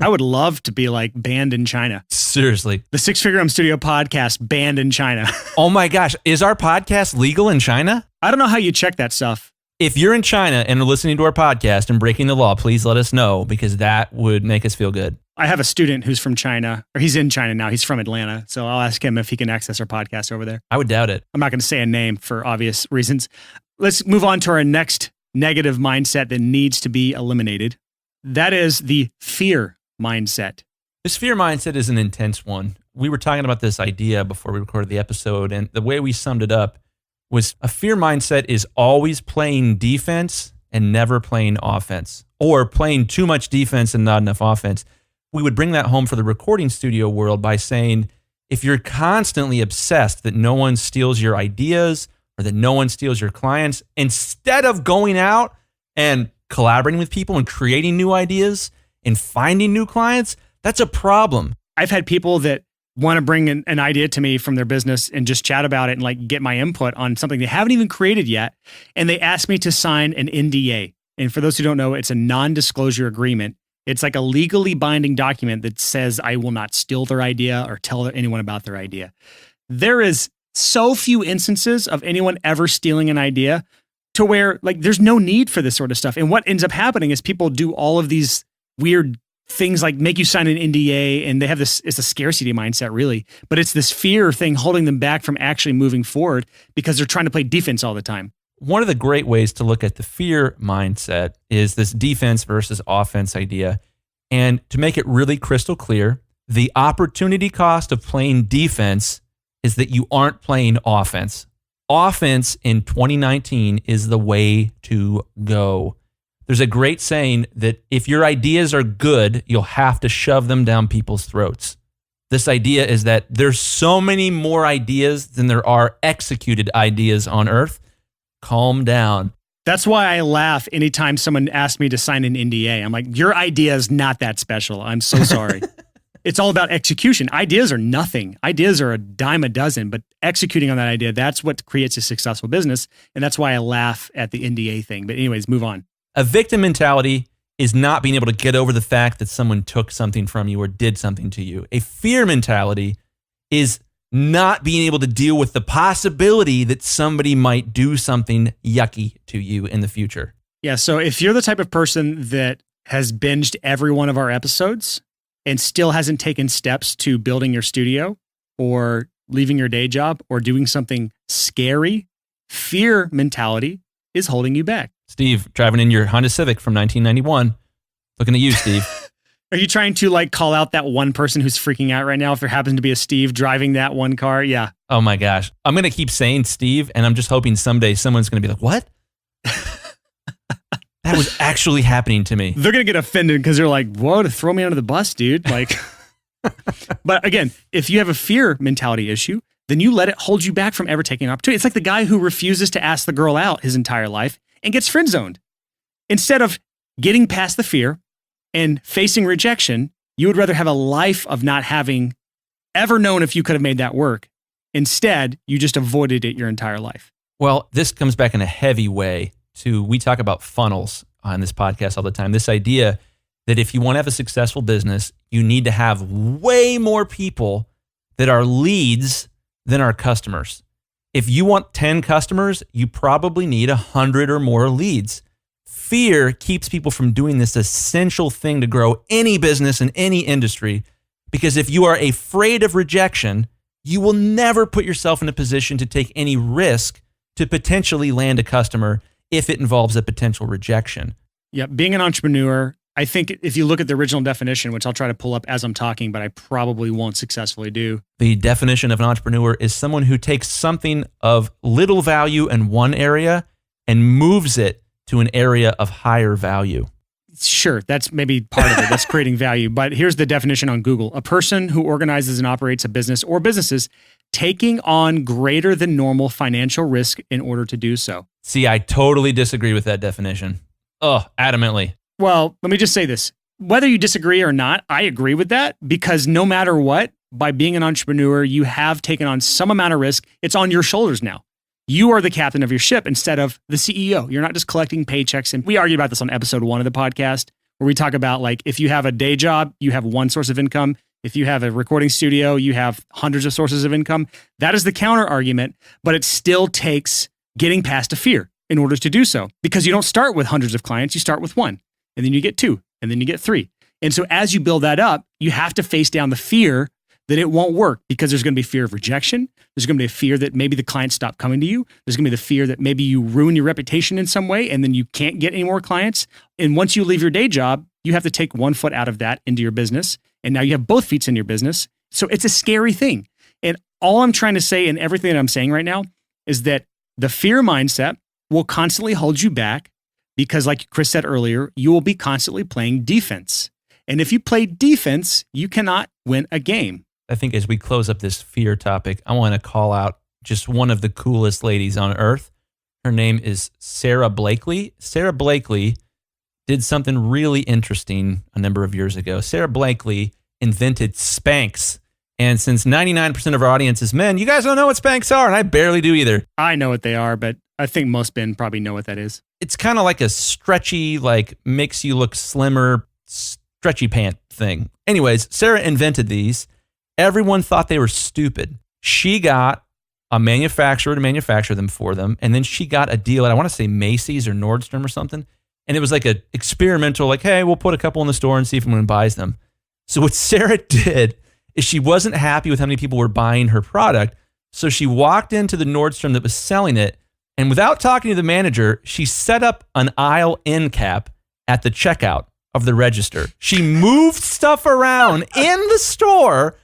Speaker 1: I would love to be like banned in China.
Speaker 3: Seriously.
Speaker 1: The 6-figure home studio podcast banned in China.
Speaker 3: Oh my gosh. Is our podcast legal in China?
Speaker 1: I don't know how you check that stuff.
Speaker 3: If you're in China and are listening to our podcast and breaking the law, please let us know because that would make us feel good.
Speaker 1: I have a student who's from China, or he's in China now. He's from Atlanta. So I'll ask him if he can access our podcast over there.
Speaker 3: I would doubt it.
Speaker 1: I'm not going to say a name for obvious reasons. Let's move on to our next negative mindset that needs to be eliminated. That is the fear mindset.
Speaker 3: This fear mindset is an intense one. We were talking about this idea before we recorded the episode, and the way we summed it up was a fear mindset is always playing defense and never playing offense, or playing too much defense and not enough offense. We would bring that home for the recording studio world by saying, if you're constantly obsessed that no one steals your ideas or that no one steals your clients, instead of going out and collaborating with people and creating new ideas and finding new clients, that's a problem.
Speaker 1: I've had people that want to bring an idea to me from their business and just chat about it and like get my input on something they haven't even created yet. And they asked me to sign an NDA. And for those who don't know, it's a non-disclosure agreement. It's like a legally binding document that says I will not steal their idea or tell anyone about their idea. There is so few instances of anyone ever stealing an idea to where like there's no need for this sort of stuff. And what ends up happening is people do all of these weird things like make you sign an NDA, and they have this, it's a scarcity mindset really, but it's this fear thing holding them back from actually moving forward because they're trying to play defense all the time.
Speaker 3: One of the great ways to look at the fear mindset is this defense versus offense idea. And to make it really crystal clear, the opportunity cost of playing defense is that you aren't playing offense. Offense in 2019 is the way to go. There's a great saying that if your ideas are good, you'll have to shove them down people's throats. This idea is that there's so many more ideas than there are executed ideas on earth. Calm down.
Speaker 1: That's why I laugh anytime someone asks me to sign an NDA. I'm like, your idea is not that special. I'm so sorry. It's all about execution. Ideas are nothing. Ideas are a dime a dozen, but executing on that idea, that's what creates a successful business. And that's why I laugh at the NDA thing. But anyways, move on.
Speaker 3: A victim mentality is not being able to get over the fact that someone took something from you or did something to you. A fear mentality is not being able to deal with the possibility that somebody might do something yucky to you in the future.
Speaker 1: Yeah, so if you're the type of person that has binged every one of our episodes and still hasn't taken steps to building your studio or leaving your day job or doing something scary, fear mentality is holding you back.
Speaker 3: Steve, driving in your Honda Civic from 1991. Looking at you, Steve.
Speaker 1: Are you trying to like call out that one person who's freaking out right now if there happens to be a Steve driving that one car? Yeah.
Speaker 3: Oh my gosh. I'm going to keep saying Steve, and I'm just hoping someday someone's going to be like, what? That was actually happening to me.
Speaker 1: They're going to get offended because they're like, whoa, to throw me under the bus, dude. Like, but again, if you have a fear mentality issue, then you let it hold you back from ever taking an opportunity. It's like the guy who refuses to ask the girl out his entire life and gets friend zoned. Instead of getting past the fear and facing rejection, you would rather have a life of not having ever known if you could have made that work. Instead, you just avoided it your entire life.
Speaker 3: Well, this comes back in a heavy way to, we talk about funnels on this podcast all the time. This idea that if you want to have a successful business, you need to have way more people that are leads than are customers. If you want 10 customers, you probably need 100 or more leads. Fear keeps people from doing this essential thing to grow any business in any industry, because if you are afraid of rejection, you will never put yourself in a position to take any risk to potentially land a customer if it involves a potential rejection.
Speaker 1: Yeah, being an entrepreneur, I think if you look at the original definition, which I'll try to pull up as I'm talking, but I probably won't successfully do.
Speaker 3: The definition of an entrepreneur is someone who takes something of little value in one area and moves it to an area of higher value.
Speaker 1: Sure, that's maybe part of it. That's creating value. But here's the definition on Google. A person who organizes and operates a business or businesses taking on greater than normal financial risk in order to do so.
Speaker 3: See, I totally disagree with that definition. Adamantly.
Speaker 1: Well, let me just say this. Whether you disagree or not, I agree with that, because no matter what, by being an entrepreneur, you have taken on some amount of risk. It's on your shoulders now. You are the captain of your ship instead of the CEO. You're not just collecting paychecks. And we argued about this on episode 1 of the podcast, where we talk about like, if you have a day job, you have one source of income. If you have a recording studio, you have hundreds of sources of income. That is the counter argument, but it still takes getting past a fear in order to do so, because you don't start with hundreds of clients. You start with 1, and then you get 2, and then you get 3. And so as you build that up, you have to face down the fear that it won't work, because there's going to be fear of rejection. There's going to be a fear that maybe the clients stop coming to you. There's going to be the fear that maybe you ruin your reputation in some way and then you can't get any more clients. And once you leave your day job, you have to take one foot out of that into your business. And now you have both feet in your business. So it's a scary thing. And all I'm trying to say and everything that I'm saying right now is that the fear mindset will constantly hold you back, because like Chris said earlier, you will be constantly playing defense. And if you play defense, you cannot win a game.
Speaker 3: I think as we close up this fear topic, I want to call out just one of the coolest ladies on earth. Her name is Sarah Blakely. Sarah Blakely did something really interesting a number of years ago. Sarah Blakely invented Spanx. And since 99% of our audience is men, you guys don't know what Spanx are, and I barely do either.
Speaker 1: I know what they are, but I think most men probably know what that is.
Speaker 3: It's kind of like a stretchy, like makes you look slimmer, stretchy pant thing. Anyways, Sarah invented these. Everyone thought they were stupid. She got a manufacturer to manufacture them for them, and then she got a deal at, I want to say Macy's or Nordstrom or something, and it was like an experimental, like, hey, we'll put a couple in the store and see if anyone buys them. So what Sarah did is she wasn't happy with how many people were buying her product, so she walked into the Nordstrom that was selling it, and without talking to the manager, she set up an aisle end cap at the checkout of the register. She moved stuff around in the store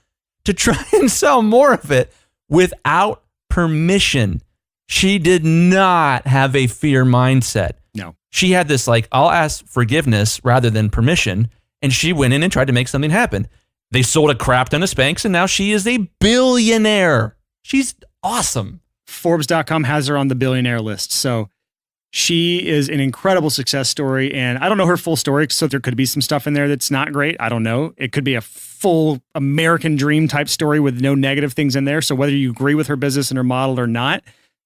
Speaker 3: to try and sell more of it without permission. She did not have a fear mindset.
Speaker 1: No.
Speaker 3: She had this like, I'll ask forgiveness rather than permission. And she went in and tried to make something happen. They sold a crap ton of Spanx, and now she is a billionaire. She's awesome.
Speaker 1: Forbes.com has her on the billionaire list. So she is an incredible success story. And I don't know her full story, so there could be some stuff in there that's not great. I don't know. It could be a full American dream type story with no negative things in there. So whether you agree with her business and her model or not,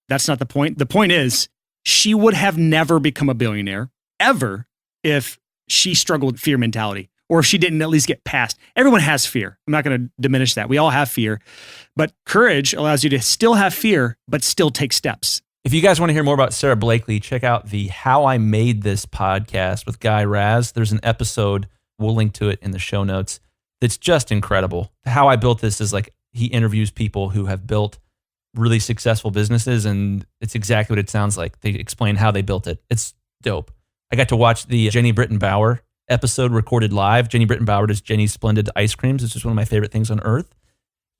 Speaker 1: that's not the point. The point is, she would have never become a billionaire ever if she struggled with fear mentality, or if she didn't at least get past. Everyone has fear. I'm not going to diminish that. We all have fear, but courage allows you to still have fear, but still take steps.
Speaker 3: If you guys want to hear more about Sarah Blakely, check out the How I Made This podcast with Guy Raz. There's an episode, we'll link to it in the show notes, that's just incredible. How I Built This is like he interviews people who have built really successful businesses, and it's exactly what it sounds like. They explain how they built it. It's dope. I got to watch the Jenny Britton Bauer episode recorded live. Jenny Britton Bauer does Jenny's Splendid Ice Creams. It's just one of my favorite things on earth.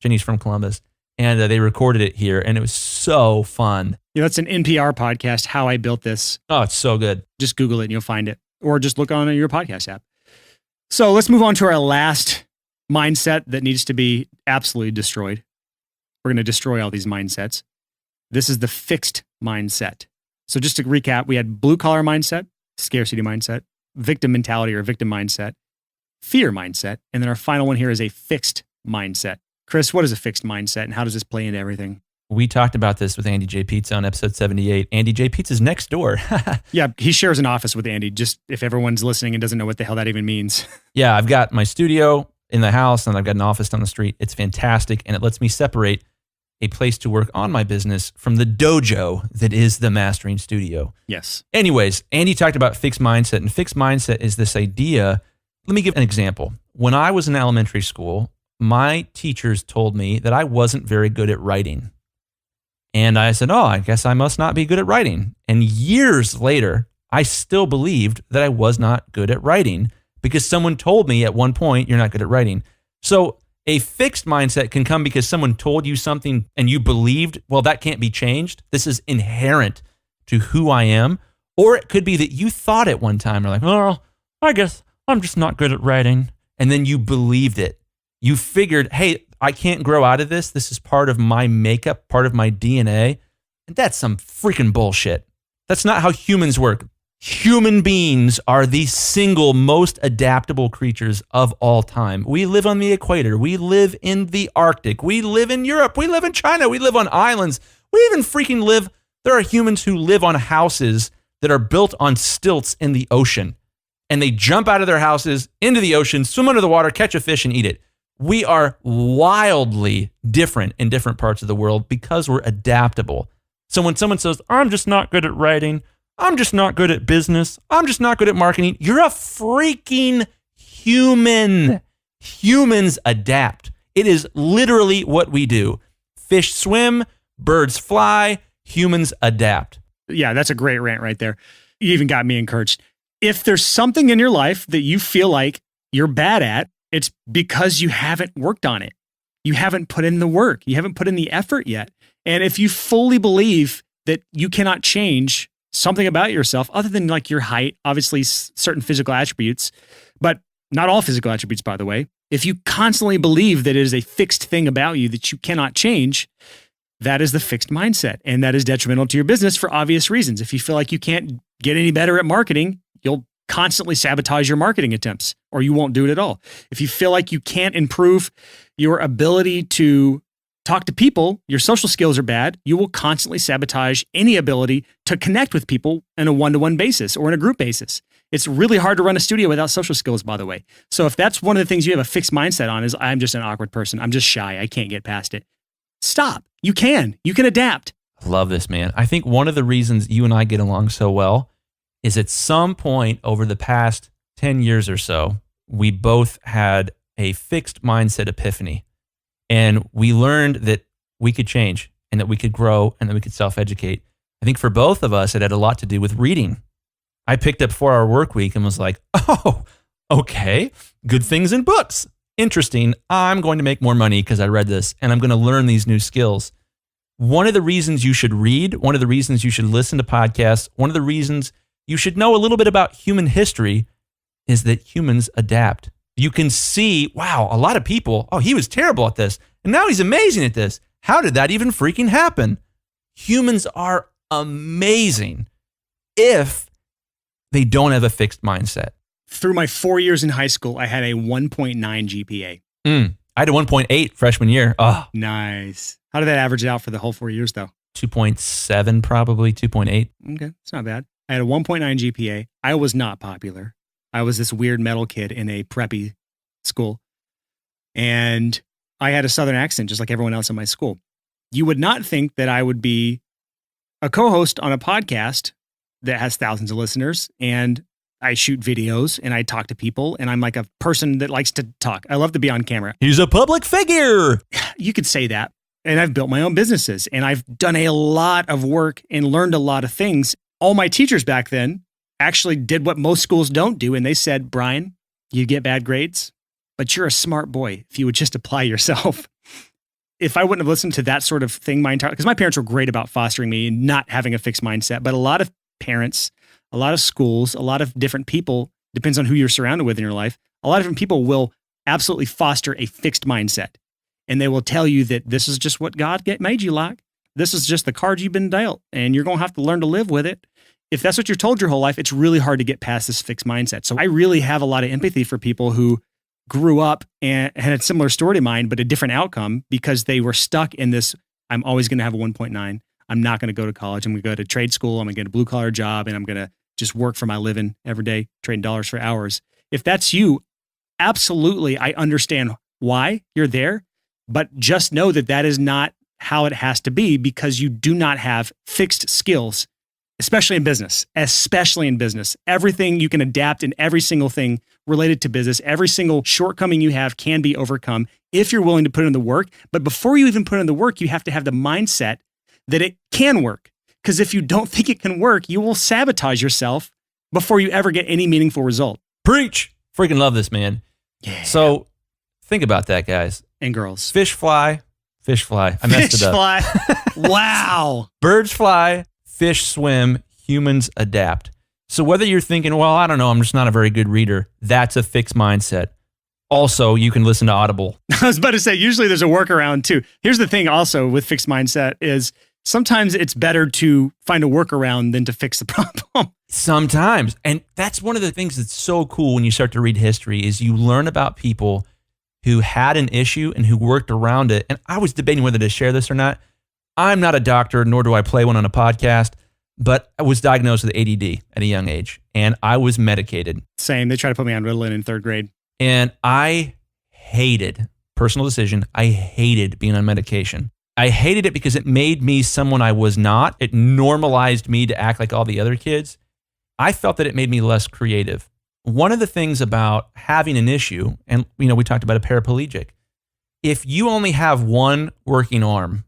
Speaker 3: Jenny's from Columbus. And they recorded it here, and it was so fun.
Speaker 1: Yeah, that's an NPR podcast, How I Built This.
Speaker 3: Oh, it's so good.
Speaker 1: Just Google it and you'll find it. Or just look on your podcast app. So let's move on to our last mindset that needs to be absolutely destroyed. We're going to destroy all these mindsets. This is the fixed mindset. So just to recap, we had blue collar mindset, scarcity mindset, victim mentality or victim mindset, fear mindset, and then our final one here is a fixed mindset. Chris, what is a fixed mindset and how does this play into everything?
Speaker 3: We talked about this with Andy J. Pizza on episode 78. Andy J. Pizza's next door.
Speaker 1: Yeah, he shares an office with Andy, just if everyone's listening and doesn't know what the hell that even means.
Speaker 3: Yeah, I've got my studio in the house and I've got an office down the street. It's fantastic, and it lets me separate a place to work on my business from the dojo that is the mastering studio.
Speaker 1: Yes.
Speaker 3: Anyways, Andy talked about fixed mindset, and fixed mindset is this idea. Let me give an example. When I was in elementary school, my teachers told me that I wasn't very good at writing. And I said, I guess I must not be good at writing. And years later, I still believed that I was not good at writing because someone told me at one point, you're not good at writing. So a fixed mindset can come because someone told you something and you believed, well, that can't be changed. This is inherent to who I am. Or it could be that you thought at one time, you're like, I guess I'm just not good at writing. And then you believed it. You figured, hey, I can't grow out of this. This is part of my makeup, part of my DNA. And that's some freaking bullshit. That's not how humans work. Human beings are the single most adaptable creatures of all time. We live on the equator. We live in the Arctic. We live in Europe. We live in China. We live on islands. We even freaking live. There are humans who live on houses that are built on stilts in the ocean. And they jump out of their houses into the ocean, swim under the water, catch a fish, and eat it. We are wildly different in different parts of the world because we're adaptable. So when someone says, I'm just not good at writing, I'm just not good at business, I'm just not good at marketing, you're a freaking human. Humans adapt. It is literally what we do. Fish swim, birds fly, humans adapt.
Speaker 1: Yeah, that's a great rant right there. You even got me encouraged. If there's something in your life that you feel like you're bad at, it's because you haven't worked on it. You haven't put in the work. You haven't put in the effort yet. And if you fully believe that you cannot change something about yourself other than like your height, obviously certain physical attributes, but not all physical attributes, by the way. If you constantly believe that it is a fixed thing about you that you cannot change, that is the fixed mindset. And that is detrimental to your business for obvious reasons. If you feel like you can't get any better at marketing, you'll constantly sabotage your marketing attempts or you won't do it at all. If you feel like you can't improve your ability to talk to people, your social skills are bad, you will constantly sabotage any ability to connect with people in a one-to-one basis or in a group basis. It's really hard to run a studio without social skills, by the way. So if that's one of the things you have a fixed mindset on is I'm just an awkward person, I'm just shy, I can't get past it. Stop. You can adapt.
Speaker 3: I love this, man. I think one of the reasons you and I get along so well is at some point over the past 10 years or so, we both had a fixed mindset epiphany. And we learned that we could change and that we could grow and that we could self-educate. I think for both of us, it had a lot to do with reading. I picked up 4-Hour Workweek and was like, oh, okay, good things in books. Interesting. I'm going to make more money because I read this and I'm going to learn these new skills. One of the reasons you should read, one of the reasons you should listen to podcasts, one of the reasons you should know a little bit about human history is that humans adapt. You can see, wow, a lot of people, oh, he was terrible at this, and now he's amazing at this. How did that even freaking happen? Humans are amazing if they don't have a fixed mindset.
Speaker 1: Through my 4 years in high school, I had a 1.9 GPA.
Speaker 3: I had a 1.8 freshman year. Oh,
Speaker 1: nice. How did that average out for the whole 4 years, though?
Speaker 3: 2.7, probably 2.8.
Speaker 1: Okay, it's not bad. I had a 1.9 GPA. I was not popular. I was this weird metal kid in a preppy school. And I had a Southern accent, just like everyone else in my school. You would not think that I would be a co-host on a podcast that has thousands of listeners, and I shoot videos and I talk to people, and I'm like a person that likes to talk. I love to be on camera.
Speaker 3: He's a public figure.
Speaker 1: You could say that. And I've built my own businesses, and I've done a lot of work and learned a lot of things. All my teachers back then actually did what most schools don't do. And they said, Brian, you get bad grades, but you're a smart boy if you would just apply yourself. If I wouldn't have listened to that sort of thing my entire, because my parents were great about fostering me and not having a fixed mindset, but a lot of parents, a lot of schools, a lot of different people, depends on who you're surrounded with in your life, a lot of different people will absolutely foster a fixed mindset. And they will tell you that this is just what God made you like. This is just the card you've been dealt, and you're going to have to learn to live with it. If that's what you're told your whole life, it's really hard to get past this fixed mindset. So I really have a lot of empathy for people who grew up and had a similar story to mine, but a different outcome because they were stuck in this, I'm always going to have a 1.9. I'm not going to go to college. I'm going to go to trade school. I'm going to get a blue collar job, and I'm going to just work for my living every day, trading dollars for hours. If that's you, absolutely, I understand why you're there, but just know that that is not how it has to be because you do not have fixed skills, especially in business, Everything you can adapt in every single thing related to business, every single shortcoming you have can be overcome if you're willing to put in the work. But before you even put in the work, you have to have the mindset that it can work. Because if you don't think it can work, you will sabotage yourself before you ever get any meaningful result.
Speaker 3: Preach. Freaking love this, man.
Speaker 1: Yeah.
Speaker 3: So think about that, guys.
Speaker 1: And girls.
Speaker 3: Fish fly. I messed it up.
Speaker 1: Fish fly. Wow.
Speaker 3: Birds fly, fish swim, humans adapt. So whether you're thinking, well, I don't know, I'm just not a very good reader, that's a fixed mindset. Also, you can listen to Audible.
Speaker 1: I was about to say, usually there's a workaround too. Here's the thing also with fixed mindset is sometimes it's better to find a workaround than to fix the problem.
Speaker 3: Sometimes. And that's one of the things that's so cool when you start to read history is you learn about people who had an issue and who worked around it. And I was debating whether to share this or not. I'm not a doctor, nor do I play one on a podcast, but I was diagnosed with ADD at a young age, and I was medicated.
Speaker 1: Same. They tried to put me on Ritalin in third grade.
Speaker 3: And I hated, personal decision, I hated being on medication. I hated it because it made me someone I was not. It normalized me to act like all the other kids. I felt that it made me less creative. One of the things about having an issue, and we talked about a paraplegic, if you only have one working arm,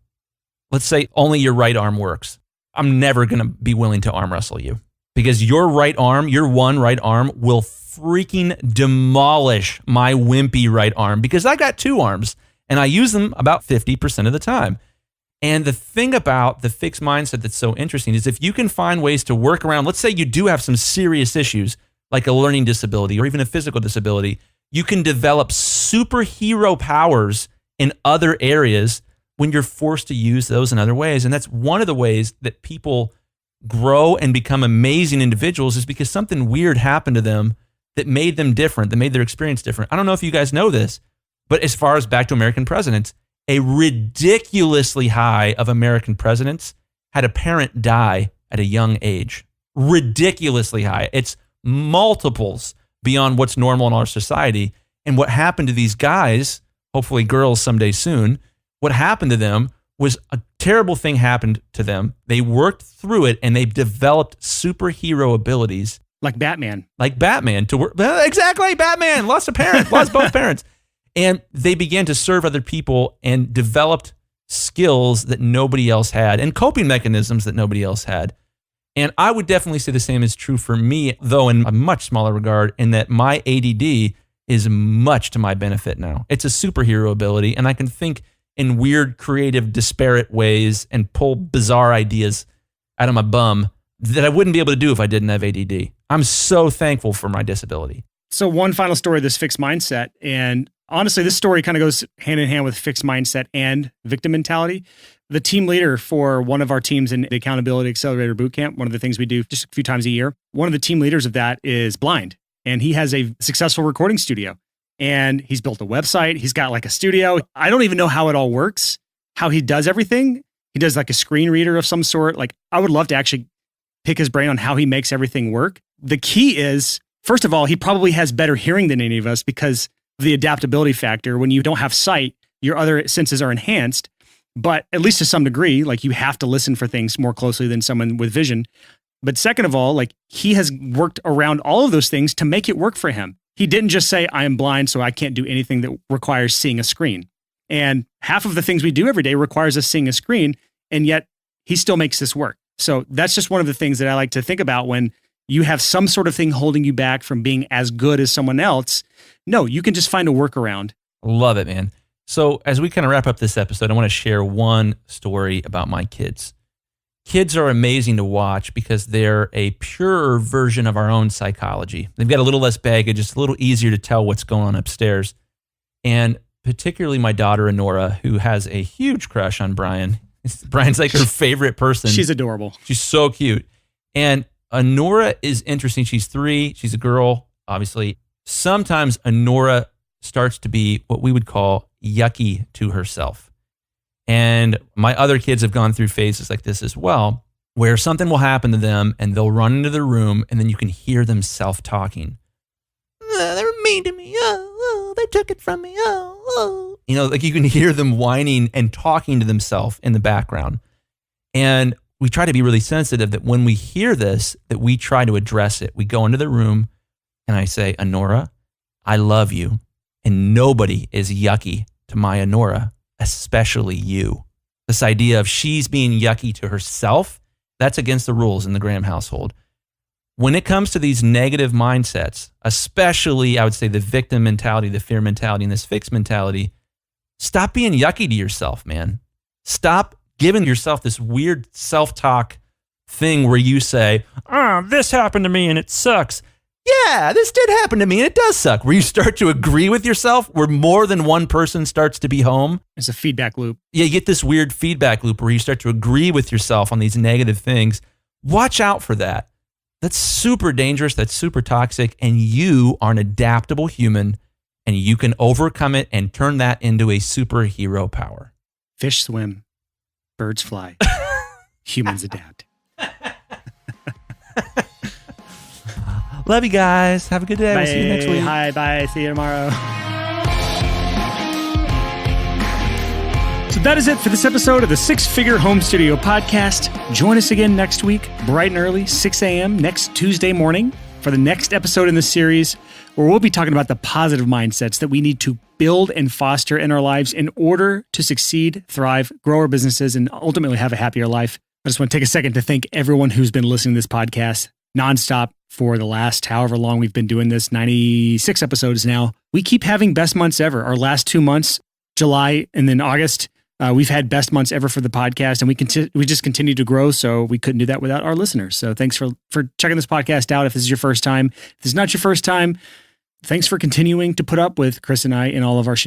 Speaker 3: let's say only your right arm works, I'm never going to be willing to arm wrestle you because your right arm, your one right arm will freaking demolish my wimpy right arm because I got two arms and I use them about 50% of the time. And the thing about the fixed mindset that's so interesting is if you can find ways to work around, let's say you do have some serious issues like a learning disability or even a physical disability, you can develop superhero powers in other areas when you're forced to use those in other ways. And that's one of the ways that people grow and become amazing individuals is because something weird happened to them that made them different, that made their experience different. I don't know if you guys know this, but as far as back to American presidents, a ridiculously high of American presidents had a parent die at a young age. Ridiculously high. It's multiples beyond what's normal in our society. And what happened to these guys, hopefully girls someday soon, what happened to them was a terrible thing happened to them. They worked through it and they developed superhero abilities.
Speaker 1: Like Batman.
Speaker 3: Like Batman to work. Exactly, Batman. Lost a parent, lost both parents. And they began to serve other people and developed skills that nobody else had and coping mechanisms that nobody else had. And I would definitely say the same is true for me, though in a much smaller regard, in that my ADD is much to my benefit now. It's a superhero ability, and I can think in weird, creative, disparate ways and pull bizarre ideas out of my bum that I wouldn't be able to do if I didn't have ADD. I'm so thankful for my disability.
Speaker 1: So one final story of this fixed mindset. And honestly, this story kind of goes hand in hand with fixed mindset and victim mentality. The team leader for one of our teams in the Accountability Accelerator Bootcamp, one of the things we do just a few times a year, one of the team leaders of that is blind. And he has a successful recording studio. And he's built a website. He's got like a studio. I don't even know how it all works, how he does everything. He does like a screen reader of some sort. Like, I would love to actually pick his brain on how he makes everything work. The key is, first of all, he probably has better hearing than any of us because of the adaptability factor. When you don't have sight, your other senses are enhanced. But at least to some degree, like, you have to listen for things more closely than someone with vision. But second of all, like, he has worked around all of those things to make it work for him. He didn't just say, I am blind, so I can't do anything that requires seeing a screen. And half of the things we do every day requires us seeing a screen, and yet he still makes this work. So that's just one of the things that I like to think about when you have some sort of thing holding you back from being as good as someone else. No, you can just find a workaround.
Speaker 3: Love it, man. So as we kind of wrap up this episode, I want to share one story about my kids. Kids are amazing to watch because they're a purer version of our own psychology. They've got a little less baggage. It's a little easier to tell what's going on upstairs. And particularly my daughter, Honora, who has a huge crush on Brian. Brian's like her favorite person.
Speaker 1: She's adorable.
Speaker 3: She's so cute. And Honora is interesting. She's 3. She's a girl, obviously. Sometimes Honora starts to be what we would call yucky to herself. And my other kids have gone through phases like this as well, where something will happen to them and they'll run into the room and then you can hear them self-talking. They were mean to me. Oh, they took it from me. Oh. You know, like you can hear them whining and talking to themselves in the background. And we try to be really sensitive that when we hear this, that we try to address it. We go into the room and I say, Honora, I love you. And nobody is yucky to my Honora, especially you. This idea of she's being yucky to herself, that's against the rules in the Graham household. When it comes to these negative mindsets, especially I would say the victim mentality, the fear mentality, and this fixed mentality, stop being yucky to yourself, man. Stop giving yourself this weird self-talk thing where you say, this happened to me and it sucks. Yeah, this did happen to me and it does suck. Where you start to agree with yourself, where more than one person starts to be home.
Speaker 1: It's a feedback loop.
Speaker 3: Yeah, you get this weird feedback loop where you start to agree with yourself on these negative things. Watch out for that. That's super dangerous. That's super toxic. And you are an adaptable human and you can overcome it and turn that into a superhero power.
Speaker 1: Fish swim, birds fly, humans adapt.
Speaker 3: Love you guys. Have a good day.
Speaker 1: Bye.
Speaker 3: We'll see you next week.
Speaker 1: Hi, bye. See you tomorrow. So that is it for this episode of the Six Figure Home Studio Podcast. Join us again next week, bright and early, 6 a.m. next Tuesday morning for the next episode in the series, where we'll be talking about the positive mindsets that we need to build and foster in our lives in order to succeed, thrive, grow our businesses, and ultimately have a happier life. I just want to take a second to thank everyone who's been listening to this podcast nonstop for the last however long we've been doing this, 96 episodes now. We keep having best months ever. Our last 2 months, July and then August, we've had best months ever for the podcast, and we just continue to grow, so we couldn't do that without our listeners. So thanks for checking this podcast out if this is your first time. If this is not your first time, thanks for continuing to put up with Chris and I in all of our shenanigans.